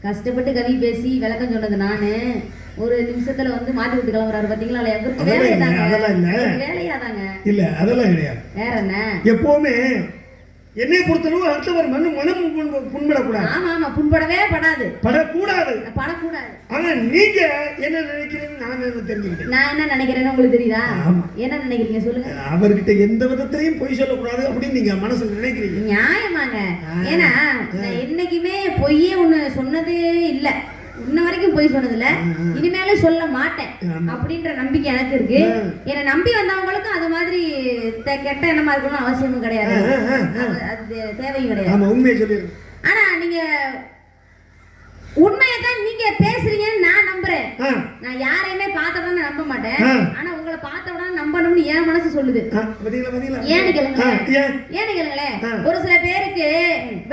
கஷ்டப்பட்டு கவி பேசி விளக்கம் சொன்னது நானு. ஒரு நிமிஷத்துல வந்து மாத்தி விட்டு கிளம்புறாரு பாத்தீங்களா? வேலையாதாங்க இல்ல, அதெல்லாம் கிடையாது. வேற என்ன? எப்பவுமே என்னை பொறுத்தளவு அடுத்தவர் மனம் புண்படக்கூடாது. ஆமா ஆமா, புண்படவே படக்கூடாது. ஆனா நீங்க என்ன நினைக்கிறீங்க நான் என்ன தெரிஞ்சுக்கிட்டேன். நான் என்ன நினைக்கிறேன்னு உங்களுக்கு தெரியுதா? என்ன நினைக்கிறீங்க சொல்லுங்க. அவர்கிட்ட எந்த விதத்திலையும் பொய் சொல்லக்கூடாது அப்படின்னு நீங்க மனசுல நினைக்கிறீங்க. நியாயமாங்க. ஏன்னா நான் என்னைக்குமே பொய்யே ஒண்ணு சொன்னதே இல்ல, இன்ன வரைக்கும் போய் சொன்னதுல, இனிமேலும் சொல்ல மாட்டேன் அப்படின்ற நம்பிக்கை எனக்கு இருக்கு. என்னை நம்பி வந்தவங்களுக்கும் அது மாதிரி கெட்ட எண்ணமா இருக்கணும்னு அவசியமும் கிடையாது, அது தேவையும் கிடையாது. உண்மையை சொல்லிடுறேன். ஆனா நீங்க உண்மையதான் நீங்க பேசுறீங்கன்னு நான் நம்புறேன். நான் யாரையுமே பார்த்தவன நம்ப மாட்டேன், ஆனா உங்களை பார்த்தவன நம்பணும்னு என் மனசு சொல்லுது. ஏன்னு கேளுங்களேன். ஒரு சில பேருக்கு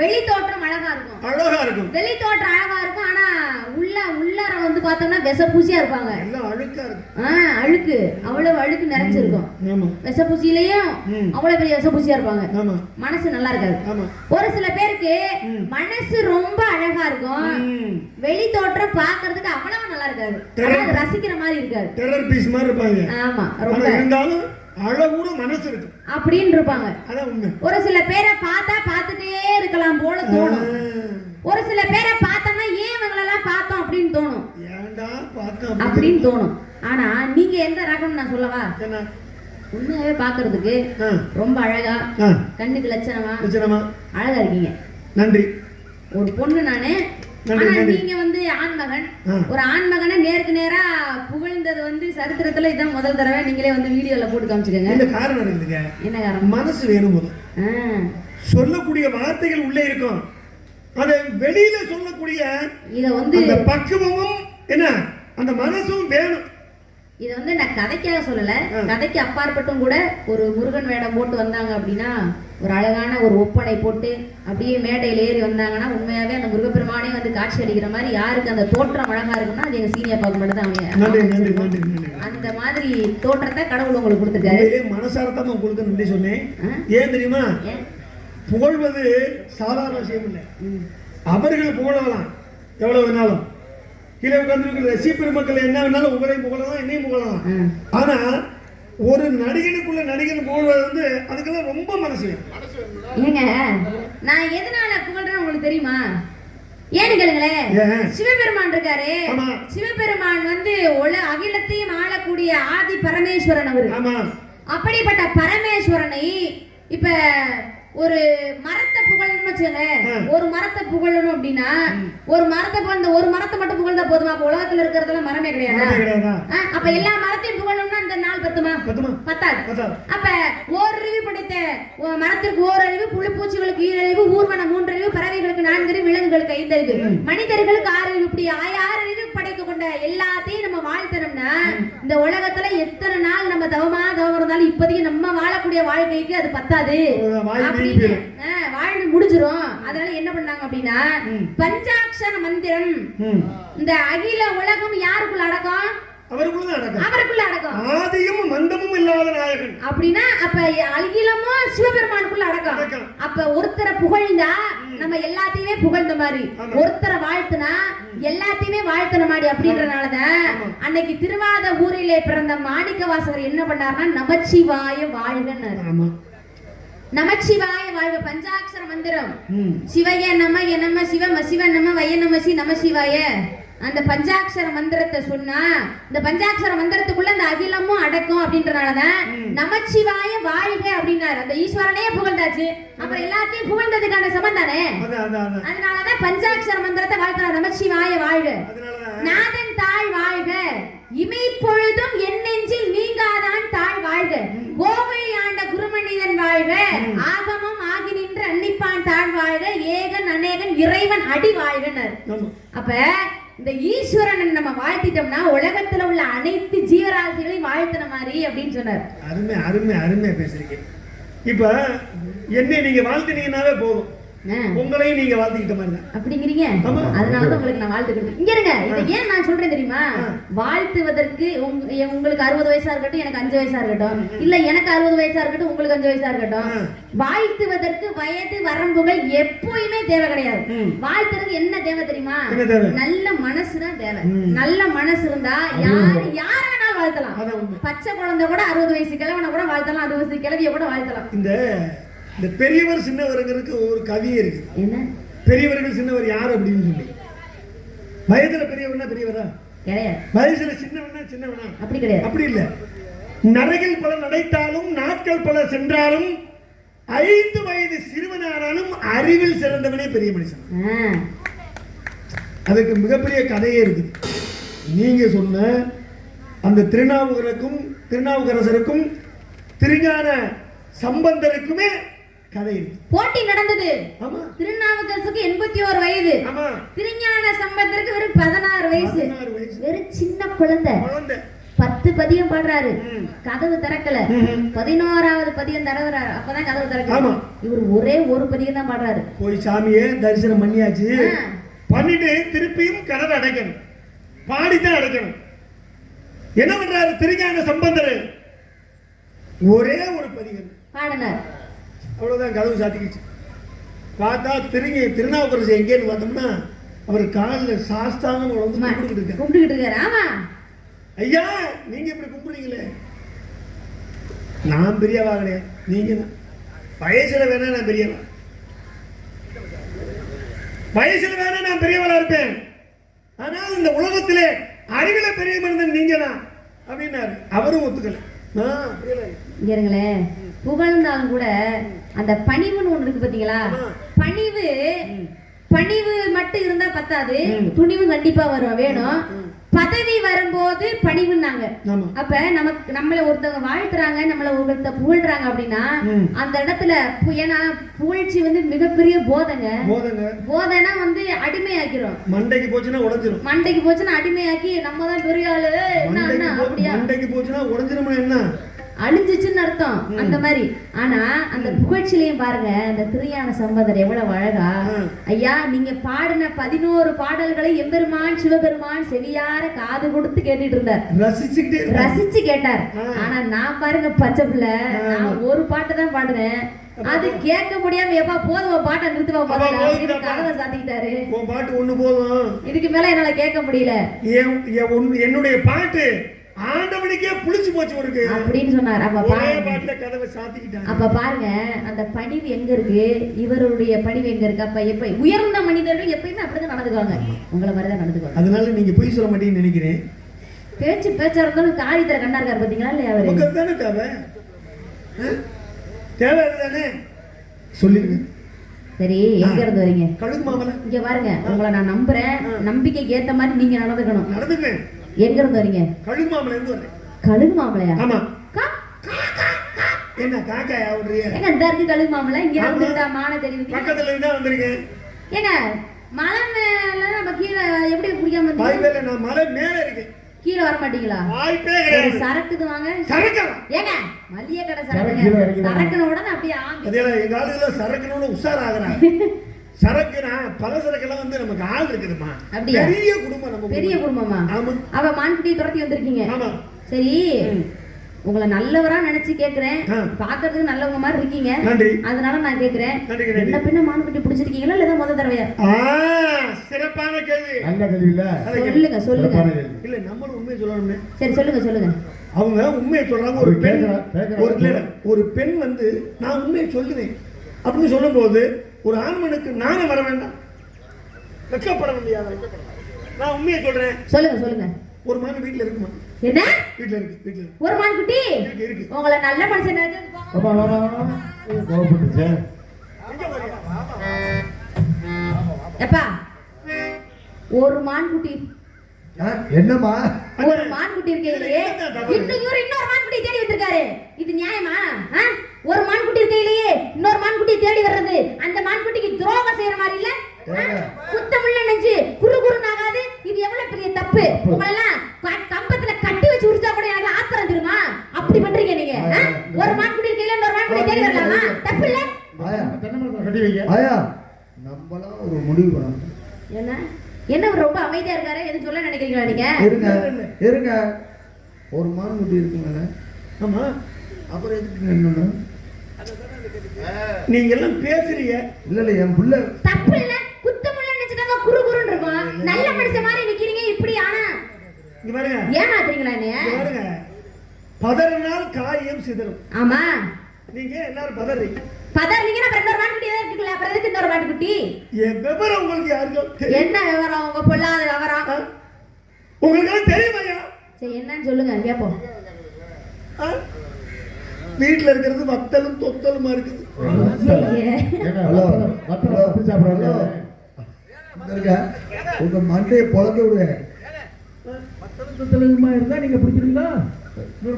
வெளி தோற்றம் அழகா இருக்கும், வெளி தோற்றம் அழகா இருக்கும், ஆனா உள்ளார வந்து பார்த்தோம்னா விஷப்பூசியா இருப்பாங்க. அழுக்கு, அவ்வளவு அழுக்கு நிறைஞ்சிருக்கும். விஷப்பூசியிலையும் அவ்வளவு பெரிய விஷப்பூசியா இருப்பாங்க, மனசு நல்லா இருக்காது. ஒரு சில பேருக்கு மனசு ரொம்ப அழகா இருக்கும், வெளி தோற்றம் பாக்குறதுக்கு அவ்வளவு நல்லா இருக்காது, ரசிக்கிற மாதிரி இருக்காது, டெரர் பீஸ் மாதிரி இருப்பாங்க. ஆமா, ரொம்ப இருந்தாலும் அழகுற மனசு இருக்கு அப்படின்னு இருப்பாங்க. அதான் உண்மை. ஒரு சில பேரை பார்த்தா பார்த்துட்டே இருக்கலாம் போல தோணும், ஒரு சில பேரை பார்த்தோம்னா ஏன் இவங்களெல்லாம் பார்த்தோம் அப்படின்னு தோணும், ஏன்டா பார்த்தோம் அப்படின்னு தோணும். ஆனா நீங்க எந்த ரகம் நான் சொல்லவா? உண்மையாவே பாக்குறதுக்கு ரொம்ப அழகா, கண்ணுக்கு லட்சணமா அழகா இருக்கீங்க. நன்றி. ஒரு பொண்ணு நானு, ஆனா நீங்க வந்து ஆண்மகன். ஒரு ஆண்மகனை நேருக்கு நேரா புகழ்ந்தது வந்து சரித்திரத்துல இதான் முதல் தடவை. நீங்களே வந்து வீடியோல போட்டு காமிச்சுக்கோங்க. என்ன காரணம் இருக்குதுங்க? என்ன காரணம்? மனசு வேணும் போது சொல்லக்கூடிய வார்த்தைகள் உள்ளே இருக்கும், அதை வெளியில சொல்லக்கூடிய இத வந்து அந்த பக்குவமும் என்ன அந்த மனசும் வேணும். இதை வந்து நான் கதைக்காக சொல்லல, கதைக்கு அப்பாற்பட்டும் கூட ஒரு முருகன் வேடம் போட்டு வந்தாங்க அப்படின்னா, ஒரு அழகான ஒரு ஒப்பனை போட்டு அப்படியே மேடையில் ஏறி வந்தாங்கன்னா உண்மையாவே அந்த முருகப்பெருமானே வந்து காட்சி அளிக்கிற மாதிரி, யாருக்கு அந்த தோற்றம் அழகா இருக்குன்னா அது எங்க சீனியா பார்க்க மட்டும் தான். அந்த மாதிரி தோற்றத்தை கடவுள் உங்களுக்கு கொடுத்துருக்காரு. மனசாரத்தமா உங்களுக்கு நன்றி சொன்னேன். ஏன் தெரியுமா? புகழ்வது சாதாரண விஷயம் இல்லை. அவர்கள் புகழலாம் எவ்வளவு வேணாலும், கீழே உட்கார்ந்து ரசி பெருமக்கள் என்ன வேணாலும் உங்களையும் புகழலாம், என்னையும் புகழலாம். ஆனா ஒரு நடிகனுக்குள்ள நடிகன் புகழ்வது வந்து அதுக்கெல்லாம் ரொம்ப மனசு. ஏங்க நான் எதனால புகழ்றேன்னு உங்களுக்கு தெரியுமா? ஏன்னு கேளுங்களேன். சிவபெருமான் இருக்காரு, சிவபெருமான் வந்து அகிலத்தையும் ஆளக்கூடிய ஆதி பரமேஸ்வரன் அவரு. அப்படிப்பட்ட பரமேஸ்வரனை இப்ப ஒரு மரத்தை புகழணும்னு வச்சுங்க, ஒரு மரத்தை புகழணும் அப்படின்னா ஒரு மரத்தை புகழ்ந்த ஒரு மரத்தை மட்டும் புகழ்ந்தா போதுமா? அப்ப உலகத்துல இருக்கிறதுல மரமே கிடையாது. அப்ப எல்லா மரத்தையும் புகழணும்னா அந்த நாள் பத்தாது. அப்ப ஓரறிவு படைத்த மரத்திற்கு ஓரறிவு, புழுப்பூச்சிகளுக்கு 7 அறிவு, ஊர்வன 3 அறிவு, பறவைகளுக்கு 4 அறிவு, விலங்குகளுக்கு 5 அறிவு, மனிதர்களுக்கு 6 அறிவு, இப்படி 6 அறிவு படைக்க கொண்ட எல்லாத்தையும் நம்ம வாழ்த்தணும்னா இந்த உலகத்துல எத்தனை நாள் நம்ம தவமா தவம் இருந்தாலும் இப்போதைக்கு நம்ம வாழக்கூடிய வாழ்க்கைக்கு அது பத்தாது அப்படின்னு வாழ்ந்து முடிஞ்சிரும். அதனால என்ன பண்ணாங்க அப்படின்னா பஞ்சாட்சர மந்திரம் இந்த அகில உலகம் யாருக்குள்ள அடக்கம்? அவருக்குள்ள அடக்கம். ஆதியும் மந்தமும் இல்லாத நாயகன் அப்படின்னா அப்ப அகிலமும் சிவபெருமானுக்குள்ள அடக்கம். அப்ப ஒருத்தரை புகழ்ந்தா நம்ம எல்லாத்தையுமே புகழ்ந்த மாதிரி, ஒருத்தரை வாழ்த்துனா எல்லாத்தையுமே வாழ்த்தன மாதிரி. அப்படின்றனாலதான் அன்னைக்கு திருவாத ஊரிலே பிறந்த மாணிக்க வாசகர் என்ன பண்ணாருன்னா நமச்சிவாய வாழ்கன்னு. நமச்சிவாய வாழ்க பஞ்சாட்சர மந்திரம். சிவய நம நம சிவ சிவ நம வய நமசி நம சிவாய. அந்த பஞ்சாட்சர மந்திரத்தை சொன்னா இந்த பஞ்சாட்சர மந்திரத்துக்குள்ள அந்த அகிலமும் அடக்கும். அப்படின்றனாலதான் நமச்சிவாய வாழ்க அப்படின்னாரு. அந்த ஈஸ்வரனே புகழ்ந்தாச்சு, அப்புறம் எல்லாத்தையும் புகழ்ந்ததுக்கான சமம் தானே. அதனாலதான் பஞ்சாட்சர மந்திரத்தை வாழ்த்துறாரு. நமச்சிவாய வாழ்க, நாதன் தாழ் வாழ்க, இமைப்பொழுதும் என் நெஞ்சில் நீங்காதான் தாழ் வாழ்க, கோவில் ஆண்ட குருமனிதன் வாழ்க, ஆகமம் ஆகி நின்று அன்னிப்பான் தாழ் வாழ்க, ஏகன் அநேகன் இறைவன் அடி வாழ்கனர். அப்ப இந்த ஈஸ்வரன் நம்ம வாழ்த்திட்டோம்னா உலகத்துல உள்ள அனைத்து ஜீவராசிகளையும் வாழ்த்தின மாதிரி அப்படின்னு சொன்னார். அருமை அருமை அருமையா பேசுறீங்க. இப்ப என்ன நீங்க வாழ்த்தினீங்கன்னாவே போதும், உங்களையும் நீங்க வாழ்த்துக்கிட்ட மாதிரி தான் அப்படிங்கிறீங்க. அதனாலதான் உங்களுக்கு நான் வாழ்த்துக்கிறேன். இங்க இருங்க, இதை ஏன் நான் சொல்றேன் தெரியுமா? வாழ்த்துவதற்கு உங்களுக்கு 60 வயசா இருக்கட்டும், எனக்கு 5 வயசா இருக்கட்டும், இல்ல எனக்கு 60 வயசா இருக்கட்டும், உங்களுக்கு 5 வயசா இருக்கட்டும், வாழ்த்துவதற்கு வயது வரம்புகள் எப்பவுமே தேவை கிடையாது. வாழ்த்துறது என்ன தேவை தெரியுமா? நல்ல மனசுதான் தேவை. நல்ல மனசு இருந்தா யார வேணாலும் வாழ்த்தலாம். பச்சை குழந்தை கூட 60 வயசு கிழவனை கூட வாழ்த்தலாம், 60 வயசு கிழவிய கூட வாழ்த்தலாம். இந்த பெரியவர் சின்னவருக்கு ஒரு கவியே இருக்கு. என்ன பெரியவர்கள் சின்னவர் யார் அப்படின்னு சொல்லி, வயதுல பெரியவனா பெரியவரா கிடையாது, வயசுல சின்னவனா சின்னவனா அப்படி கிடையாது. அப்படி இல்ல. நரகில் பல நடைத்தாலும் நாட்கள் பல சென்றாலும் 5 வயது சிறுவனானாலும் அறிவில் சிறந்தவனே பெரிய மனுஷன். அதுக்கு மிகப்பெரிய கதையே இருக்குது. நீங்க சொன்ன அந்த திருநாவுக்கரசருக்கும் திருஞான சம்பந்தருக்குமே கதை இருக்கு. போட்டி நடந்தது. திருநாவுக்கரசுக்கு 81 வயது, திருஞான சம்பந்தருக்கு வெறும் 16 வயசு. வெறும் சின்ன குழந்தை 10 பதியம் பாடுறாரு, கதவு திறக்கல. 11வது பதியம் தரவுறாரு, அப்பதான் கதவு திறக்கல. இவர் ஒரே ஒரு பதியம் தான் பாடுறாரு. போய் சாமியே தரிசனம் பண்ணியாச்சு, பண்ணிட்டு திருப்பியும் கதவை அடைக்கணும், பாடித்தான் அடைக்கணும். என்ன பண்றாரு திருஞான சம்பந்தர்? ஒரே ஒரு பதியம் பாடினார், அவ்வளவுதான், கதவு சாத்திக்கிச்சு. பார்த்தா திருநாவுக்கரசு எங்கேன்னு பார்த்தோம்னா அவர் காலில் சாஸ்தாங்கம் கும்பிட்டுக்கிட்டு இருக்காரு. ஆமா ஐயா, நீங்க இப்படி கும்பிடுறீங்களே, நான் பெரியவா கிடையாது, நீங்க தான். வயசுல வேணா நான் பெரியவா, வயசுல வேணா நான் பெரியவளா இருப்பேன், ஆனால் இந்த உலகத்திலே அறிவில பெரிய மனிதன் நீங்க தான் அப்படின்னாரு. அவரும் ஒத்துக்கல. இருங்களேன், புகழ்ந்தாலும் கூட அந்த பணிவுன்னு ஒண்ணு இருக்கு பாத்தீங்களா? பணிவு மட்டும் இருந்தா பத்தாது, துணிவு கண்டிப்பா வேணும். பதவி வரும்போது பணிவுன்னாங்க. அப்ப நம்மள ஒருத்தவங்க வாழ்த்துறாங்க, நம்மள ஒருத்த புகழ்றாங்க அப்படின்னா அந்த இடத்துல, ஏன்னா புகழ்ச்சி மிகப்பெரிய போதைனா அடிமையாக்கிறோம். மண்டைக்கு போச்சுன்னா அடிமையாக்கி நம்ம தான் பெரிய ஆளு அப்படியா, மண்டைக்கு போச்சுன்னா உடஞ்சிரும் என்ன அழிஞ்சிச்சுன்னு அர்த்தம். அந்த மாதிரி. ஆனா அந்த புகழ்ச்சியிலையும் பாருங்க, அந்த திருஞான சம்பந்தர் எவ்வளவு அழகா, ஐயா நீங்க பாடின 11 பாடல்களை எம்பெருமான் சிவபெருமான் செவியார காது கொடுத்து கேட்டுட்டு இருந்தார், ரசிச்சு கேட்டார். ஆனா நான் பாருங்க பச்சை பிள்ளை, நான் ஒரு பாட்டு தான் பாடுறேன், அது கேட்க முடியாம எப்பா போதும் பாட்டை நிறுத்துவா கதவை சாத்திக்கிட்டாரு. பாட்டு ஒண்ணு போதும், இதுக்கு மேல என்னால கேட்க முடியல, என்னுடைய பாட்டு ஆண்டவனுக்கே புளிச்சு போச்சு இருக்கு அப்படின்னு சொன்னார். அப்ப பாருங்க அந்த பணிவு எங்க இருக்கு, இவருடைய பணிவு எங்க இருக்கு. அப்ப எப்ப உயர்ந்த மனிதர்கள் எப்பயுமே அப்படிதான் நடந்துக்குவாங்க, உங்களை மாதிரிதான் நடந்துக்குவாங்க. அதனால நீங்க பொய் சொல்ல மாட்டீங்கன்னு நினைக்கிறேன். பேச்சா இருந்தாலும் காரியத்துல கண்ணா இருக்காரு பாத்தீங்களா இல்லையா? அவரு தேவை தானே சொல்லிருங்க. சரி, எங்க இருந்து வரீங்க? கழுகு மாமலை. இங்க பாருங்க, உங்களை நான் நம்புறேன், நம்பிக்கைக்கு ஏத்த மாதிரி நீங்க நடந்துக்கணும். எங்க இருந்து வரீங்க? கழுகு மாமலை இருந்து வரேன். கழுகு மாமலையா? ஆமா. என்ன காக்காயா ஓடுறீங்க? ஏங்க இந்த இருக்கு கழுகு மாமலை, இங்க வந்துட்டா மான தெரியுது. பக்கத்துல இருந்தா வந்திருக்கேன். ஏங்க மலை மேல நம்ம கீழே எப்படி குடிக்காம வந்தீங்க? வாய்ப்பே நான் மலை மேல இருக்கேன். கீழே வர மாட்டீங்களா? வாய்ப்பே ஒரு கிடையாது. சரக்குது வாங்க. சரக்கா? ஏங்க மல்லிகை கடை சரக்கு கீழே சரக்குங்க. இறக்கிடுவாங்க. சரக்குன உடனே அப்படியே ஆங்க. அதேல எங்க ஆளுல சரக்குன்னு உஷாராகிறான். சரக்குனா பல சரக்கெல்லாம் வந்து நமக்கு ஆள் இருக்குதுமா. அப்படியா? பெரிய குடும்பம் நம்ம பெரிய குடும்பமா? ஆமா. அவ மான்குட்டியை துரத்தி வந்திருக்கீங்க. ஆமா. சரி, உங்களை நல்லவரா நினைச்சு கேக்குறேன். ஆ. பாக்குறதுக்கு நல்லவங்க மாதிரி இருக்கீங்க. நன்றி. அதனால நான் கேக்குறேன், நன்றி, நன்றி. என்ன பின்ன மான்குட்டி பிடிச்சிருக்கீங்களா இல்ல முத தடவையா? சிறப்பான கேள்வி. நல்ல கேள்வி இல்ல. சொல்லுங்க சொல்லுங்க. சிறப்பான கேள்வி. இல்ல நம்மளும் உண்மையை சொல்லணும்னே. சரி சொல்லுங்க சொல்லுங்க. அவங்க உண்மையை சொல்றாங்க. ஒரு பெண் கேக்குறா. ஒரு பெண் வந்து நான் உண்மையை சொல்லுவேன் அப்படின்னு சொல்லும்போது ஒரு ஆண்மனுக்கு நானும் வர வேண்டாம், வெட்கப்பட முடியாது. நான் உண்மையை சொல்றேன். சொல்லுங்க சொல்லுங்க. ஒரு மான் வீட்டுல இருக்குமா? என்ன வீட்டுல இருக்கு. ஒரு மான்குட்டி? இருக்கு. உங்களை நல்ல மனுஷன் நினைச்சு பாப்பா வா வா வா. கோவப்பட்டுச்சே. எப்பா ஒரு மான்குட்டி, என்னம்மா ஒரு மான்குட்டி இருக்கையிலேயே இன்னும் இவரு இன்னொரு மான்குட்டி தேடி வந்திருக்காரு. இது நியாயமா? ஆ? ஒரு மான்குட்டி இருக்கையிலேயே இன்னொரு மான்குட்டி தேடி வர்றது அந்த மான்குட்டிக்கு துரோகம் செய்யற மாதிரி இல்ல? குத்தமுள்ள நெஞ்சு குறு குறுனாகாது. இது எவ்வளவு பெரிய தப்பு. உங்களெல்லாம் கம்பத்துல கட்டி வச்சு உரிச்சா கூட எனக்கு ஆத்திரம் தெரியுமா? அப்படி பண்றீங்க நீங்க. ஆ? ஒரு மான்குட்டி இருக்கையில இன்னொரு மான்குட்டி தேடி வரலாமா? தப்பு இல்ல? ஆயா தென்னை மரத்துல கட்டி வைங்க. ஆயா நம்மளாம் ஒரு முடிவு பண்ணணும். என்ன என்ன இவர் ரொம்ப அமைதியா இருக்காரு? எதுவும் சொல்ல நினைக்கிறீங்களா நீங்க? இருங்க ஒரு மான்குட்டி இருக்குங்க. ஆமா. அப்புறம் எதுக்கு என்னன்னு நீங்க எல்லாம் பேசுறீங்க. இல்ல என் புள்ள தப்பு இல்ல. குத்தமுள்ள நினைச்சிட்டாங்க குறு குறுன்னு இருக்கும். நல்ல மனுஷன் மாதிரி நிக்கிறீங்க இப்படி. ஆனா இங்க பாருங்க. ஏமாத்துறீங்களா என்னைய? இங்க பாருங்க. பதறினால் காரியம் சிதறும். ஆமா. நீங்க எல்லாரும் பதறீங்க. பதறீங்கன்னா அப்புறம் இன்னொரு மான்குட்டி ஏதாவது இருக்குல்ல? அப்புறம் எதுக்கு இன்னொரு மான்குட்டி? என் விவரம் உங்களுக்கு யாருக்கும் தெரியும்? என்ன விவரம்? உங்க பொல்லாத விவரம். உங்களுக்கு எல்லாம் தெரியுமாயா? சரி என்னன்னு சொல்லுங்க கேப்போம். வீட்டுல இருக்கிறது வத்தலும் தொத்தலுமா இருக்குது. ஏங்க வத்தல அப்படி சாப்பிடுறாங்க. இருங்க உங்க மண்டையை பொழக்க விடு. சுத்தமா இருந்தா நீங்க பிடிச்சிருங்களா?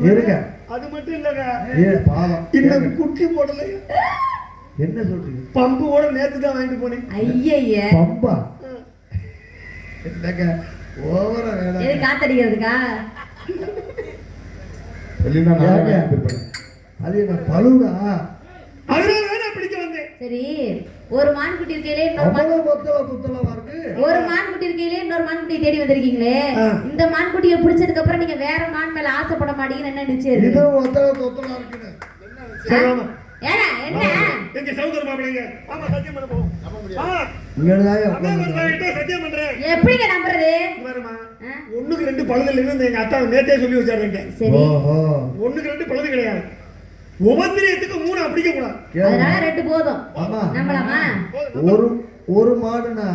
இருங்க அது மட்டும் இல்லங்க. பாவம் இன்னும் குட்டி போடலையா? என்ன சொல்றீங்க? பம்பு கூட நேத்து தான் வாங்கிட்டு போனேன். ஐயய்ய. பம்பா என்னங்க ஓவரா எது வேணாம். காத்தடிக்கிறதுக்கா? இல்லைன்னா ஏங்க? நான் அது என்ன பழுடா? அதனால நான் பிடிக்க வந்தேன். சரி, ஒரு மான்குட்டி இருக்கையிலே இன்னொரு அவ்வளவு மொத்தமா குத்தலமா இருக்கு. ஒரு மான்குட்டி இருக்கையிலே இன்னொரு மான்குட்டியை தேடி வந்திருக்கீங்களே. ஆ. இந்த மான்குட்டியை பிடிச்சதுக்கு அப்புறம் நீங்க வேற மான் மேல ஆசைப்பட மாட்டீங்கன்னு என்ன நிச்சயம் இது இருக்கு? மொத்தமா தொத்தலா இருக்குன்னு சரி ஆமா. ஏங்க என்ன? எங்க சகோதர மாப்பிள்ளைங்க. ஆமா சத்தியம் பண்ண போவோம். இங்கதான் சத்தியம் பண்றேன். எப்படிங்க நம்புறது? இங்க பாரும்மா. ஆ? ஒண்ணுக்கு ரெண்டு பழுது இல்லைன்னு எங்க அத்தா நேத்தே சொல்லி வச்சாருங்க. சரி, ஓஹோ ஒண்ணுக்கு ரெண்டு பழுது கிடையாது. உபத்திரியத்துக்கு 3 அடிக்க கூடாது. அதனால 2 போதும். ஆமா நம்பலாமா? ஒரு ஒரு மாடுனா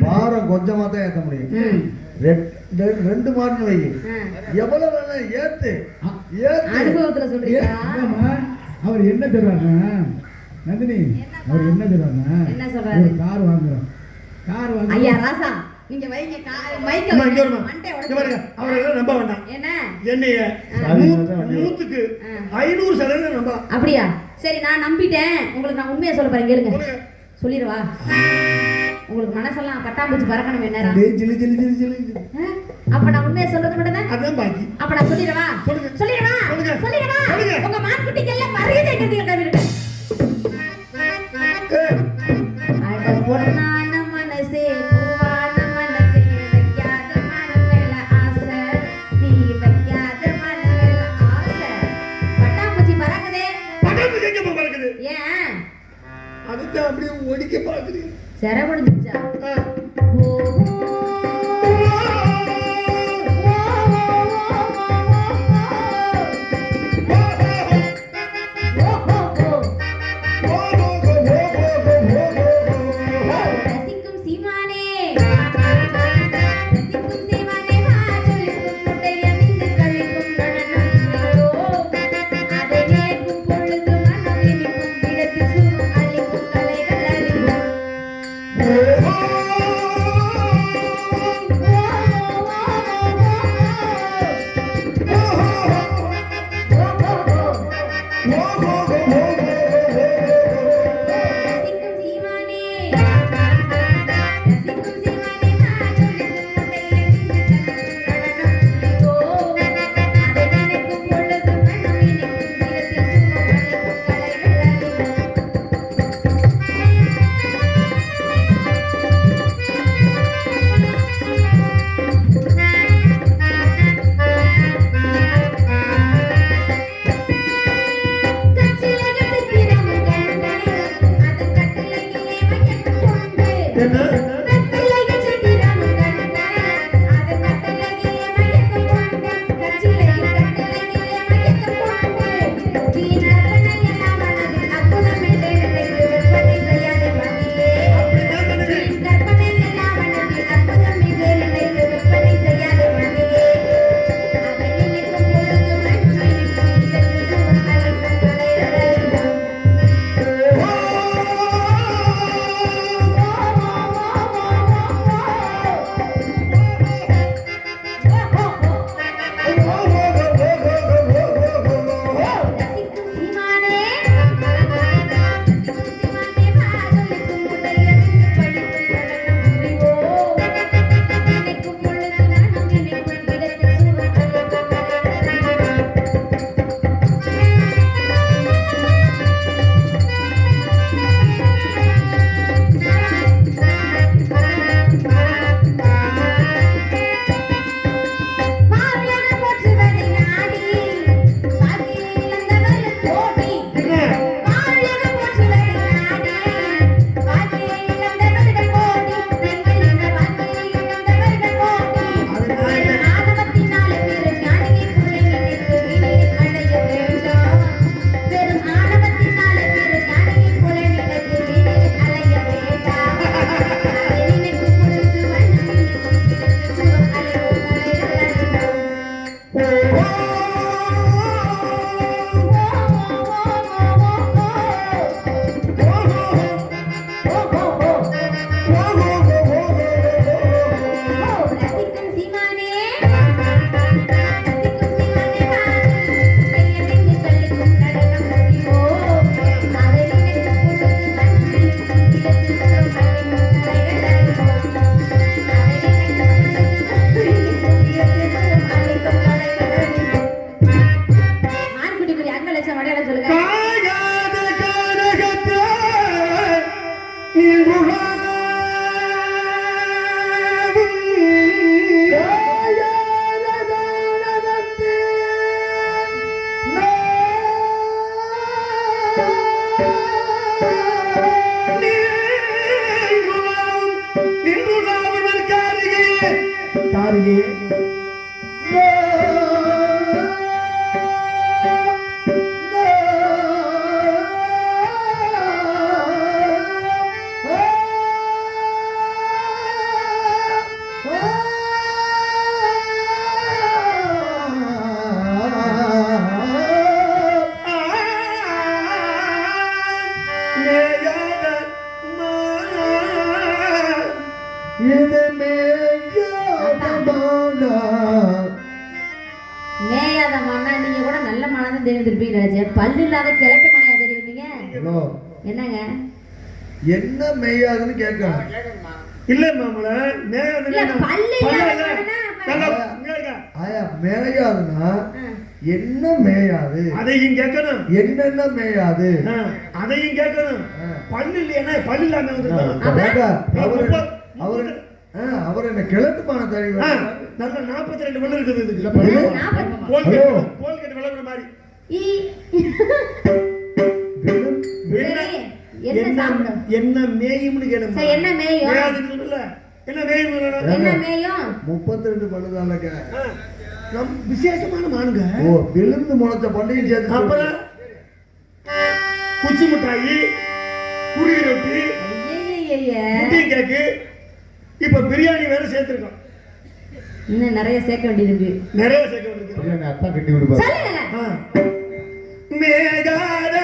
பாரம் கொஞ்சமா தான் ஏத்த முடியும். ம். ரெண்டு மாடுன்னு வை. ஆ. எவ்வளவு வேணா ஏத்து ஏத்து. அனுபவத்துல சொல்றீங்களா? ஆமா. அவர் என்ன சொல்றாருன்னா நந்தினி, அவர் என்ன சொல்றாருன்னா என்ன சொல்றாரு? ஒரு கார் வாங்குறோம். கார் வாங்க. ஐயா ராசா, இங்க வைங்க மைக்க அம்மா, இங்க வருமா? மண்டை இங்க பாருங்க. உடைச்சு. அவரை எல்லாம் நம்ப வேண்டாம். என்ன? என்னைய சாமி 100க்கு 500% நம்பலாம். அப்படியா? சரி நான் நம்பிட்டேன். உங்களுக்கு நான் உண்மையா சொல்ல போறேன் கேளுங்க. சொல்லுங்க. சொல்லிடுவா? உங்களுக்கு மனசெல்லாம் பட்டாம்பூச்சி பறக்கணும் என்ன? டேய் ஜிலி ஜிலி ஜிலி ஜிலி. அப்ப நான் உண்மையா சொல்றது மட்டும் தான். அதான் பாக்கி. அப்ப நான் சொல்லிடவா? சொல்லுங்க. சொல்லிடவா? சொல்லுங்க. சொல்லிடவா? சொல்லுங்க. உங்க மான்குட்டிக்கு எல்லாம் மரியாதை கட்டிட்டு இருக்கு. அட பொண்ணான மனசே, பூவான மனசே, வைக்காத மனம் மேல ஆசை, நீ வைக்காத மனம் மேல ஆசை. பட்டாம்பூச்சி பறக்குதே. பட்டாம்பூச்சி எங்க போய் பறக்குது? ஏன்? அதுதான் அப்படியே ஒடிக்க பாக்குறீங்க. சிறை முடிஞ்சிருச்சா? ரசிக்கும் சீமானே, ரசிக்கும் சீமானே, வாசலிக்கும் முட்டைய மிந்து கழிக்கும் நடனங்களோ, அதை நேர்க்கும் பொழுது மனம் இனிக்கும், இடத்தில் சுகம் அளிக்கும், கலைகள் அளிக்கும். தான் தெரிஞ்சிருப்பீங்க நினைச்சேன். பல்லு இல்லாத கிழட்டு மனையா தெரியுங்க. ஹலோ, என்னங்க என்ன மேயாதுன்னு கேட்கலாம். இல்ல மாமல இல்ல பல்லு இல்லாத ஆயா மேயாதுன்னா என்ன மேயாது, அதையும் கேட்கணும். என்னென்ன மேயாது, அதையும் கேட்கணும். பல்லு இல்லையா பல்லு இல்லாம அவர் என்ன கிழட்டுமான தெரியும். நல்ல 42 பல்லு இருக்குது இதுக்கு. ஹலோ, கோல் கட்டு விளம்பர மாதிரி. என்ன மேயும்னு கேளுங்க. என்ன மேயும் என்ன மேயும் என்ன மேயும் 32 பல்லு தானங்க. விசேஷமான மானுங்க. ஓ, விழுந்து முளைச்ச பண்டிகை சேர்த்து. அப்புறம் குச்சி மிட்டாயி, குருவி ரொட்டி, முட்டி கேக்கு, இப்ப பிரியாணி வேற சேர்த்திருக்கோம். இன்னும் நிறைய சேர்க்க வேண்டியிருக்கு. நிறைய சேர்க்க வேண்டியிருக்கு. அப்பா கட்டி விடுப்பாரு. சொல்லுங்க. மேகாத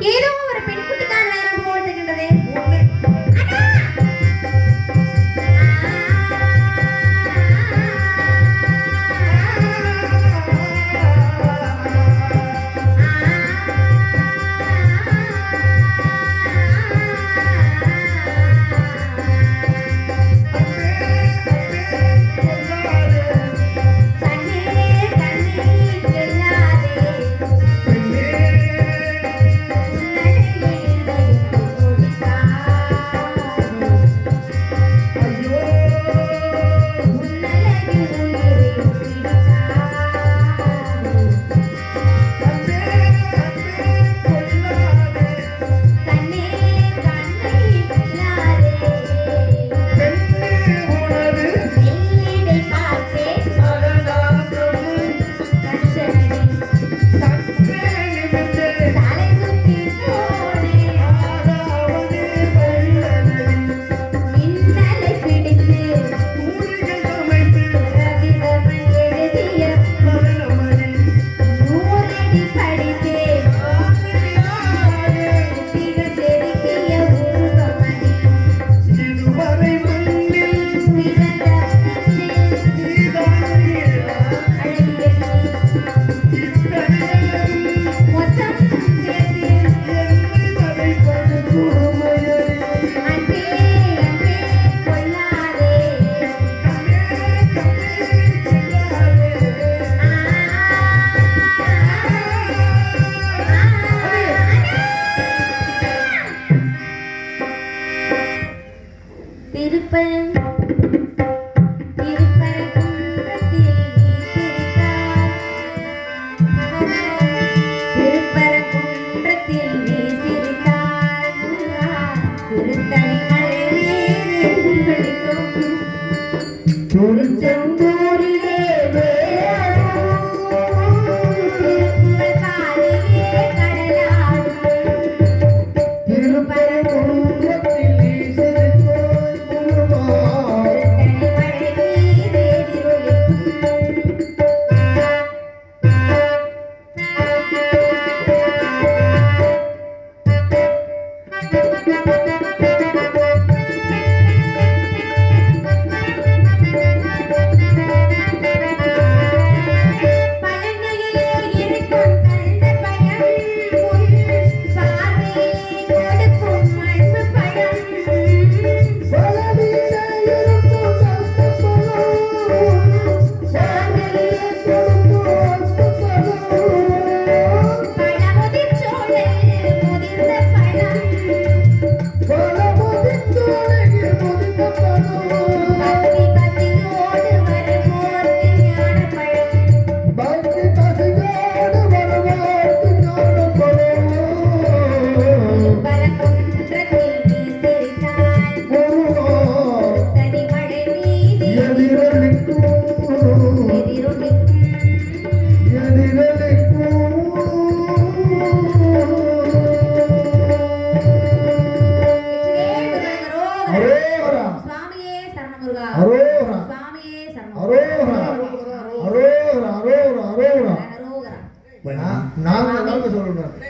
ஏதோ ஒரு பெண் குட்டிக்கான நேரம் போல் இருக்கின்றது.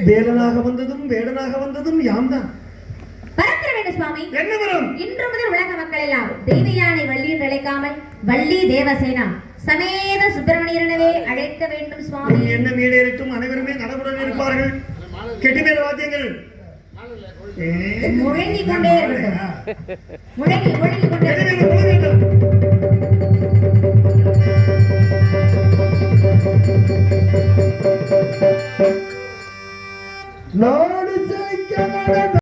வேலனாக வந்ததும் வேடனாக வந்ததும் யாம் தான். பரத்திர வேண்டும் சுவாமி. என்ன வரும்? இன்று முதல் உலக மக்கள் எல்லாம் தெய்வயானை வள்ளி என்று அழைக்காமல் வள்ளி தேவசேனா சமேத சுப்பிரமணியனவே அழைக்க வேண்டும் சுவாமி. என்ன வீடேறிட்டும் அனைவருமே நலமுடன் இருப்பார்கள். கெட்டிமேல வாத்தியங்கள் முழங்கிக் கொண்டே இருக்கட்டும். முழங்கி கொண்டே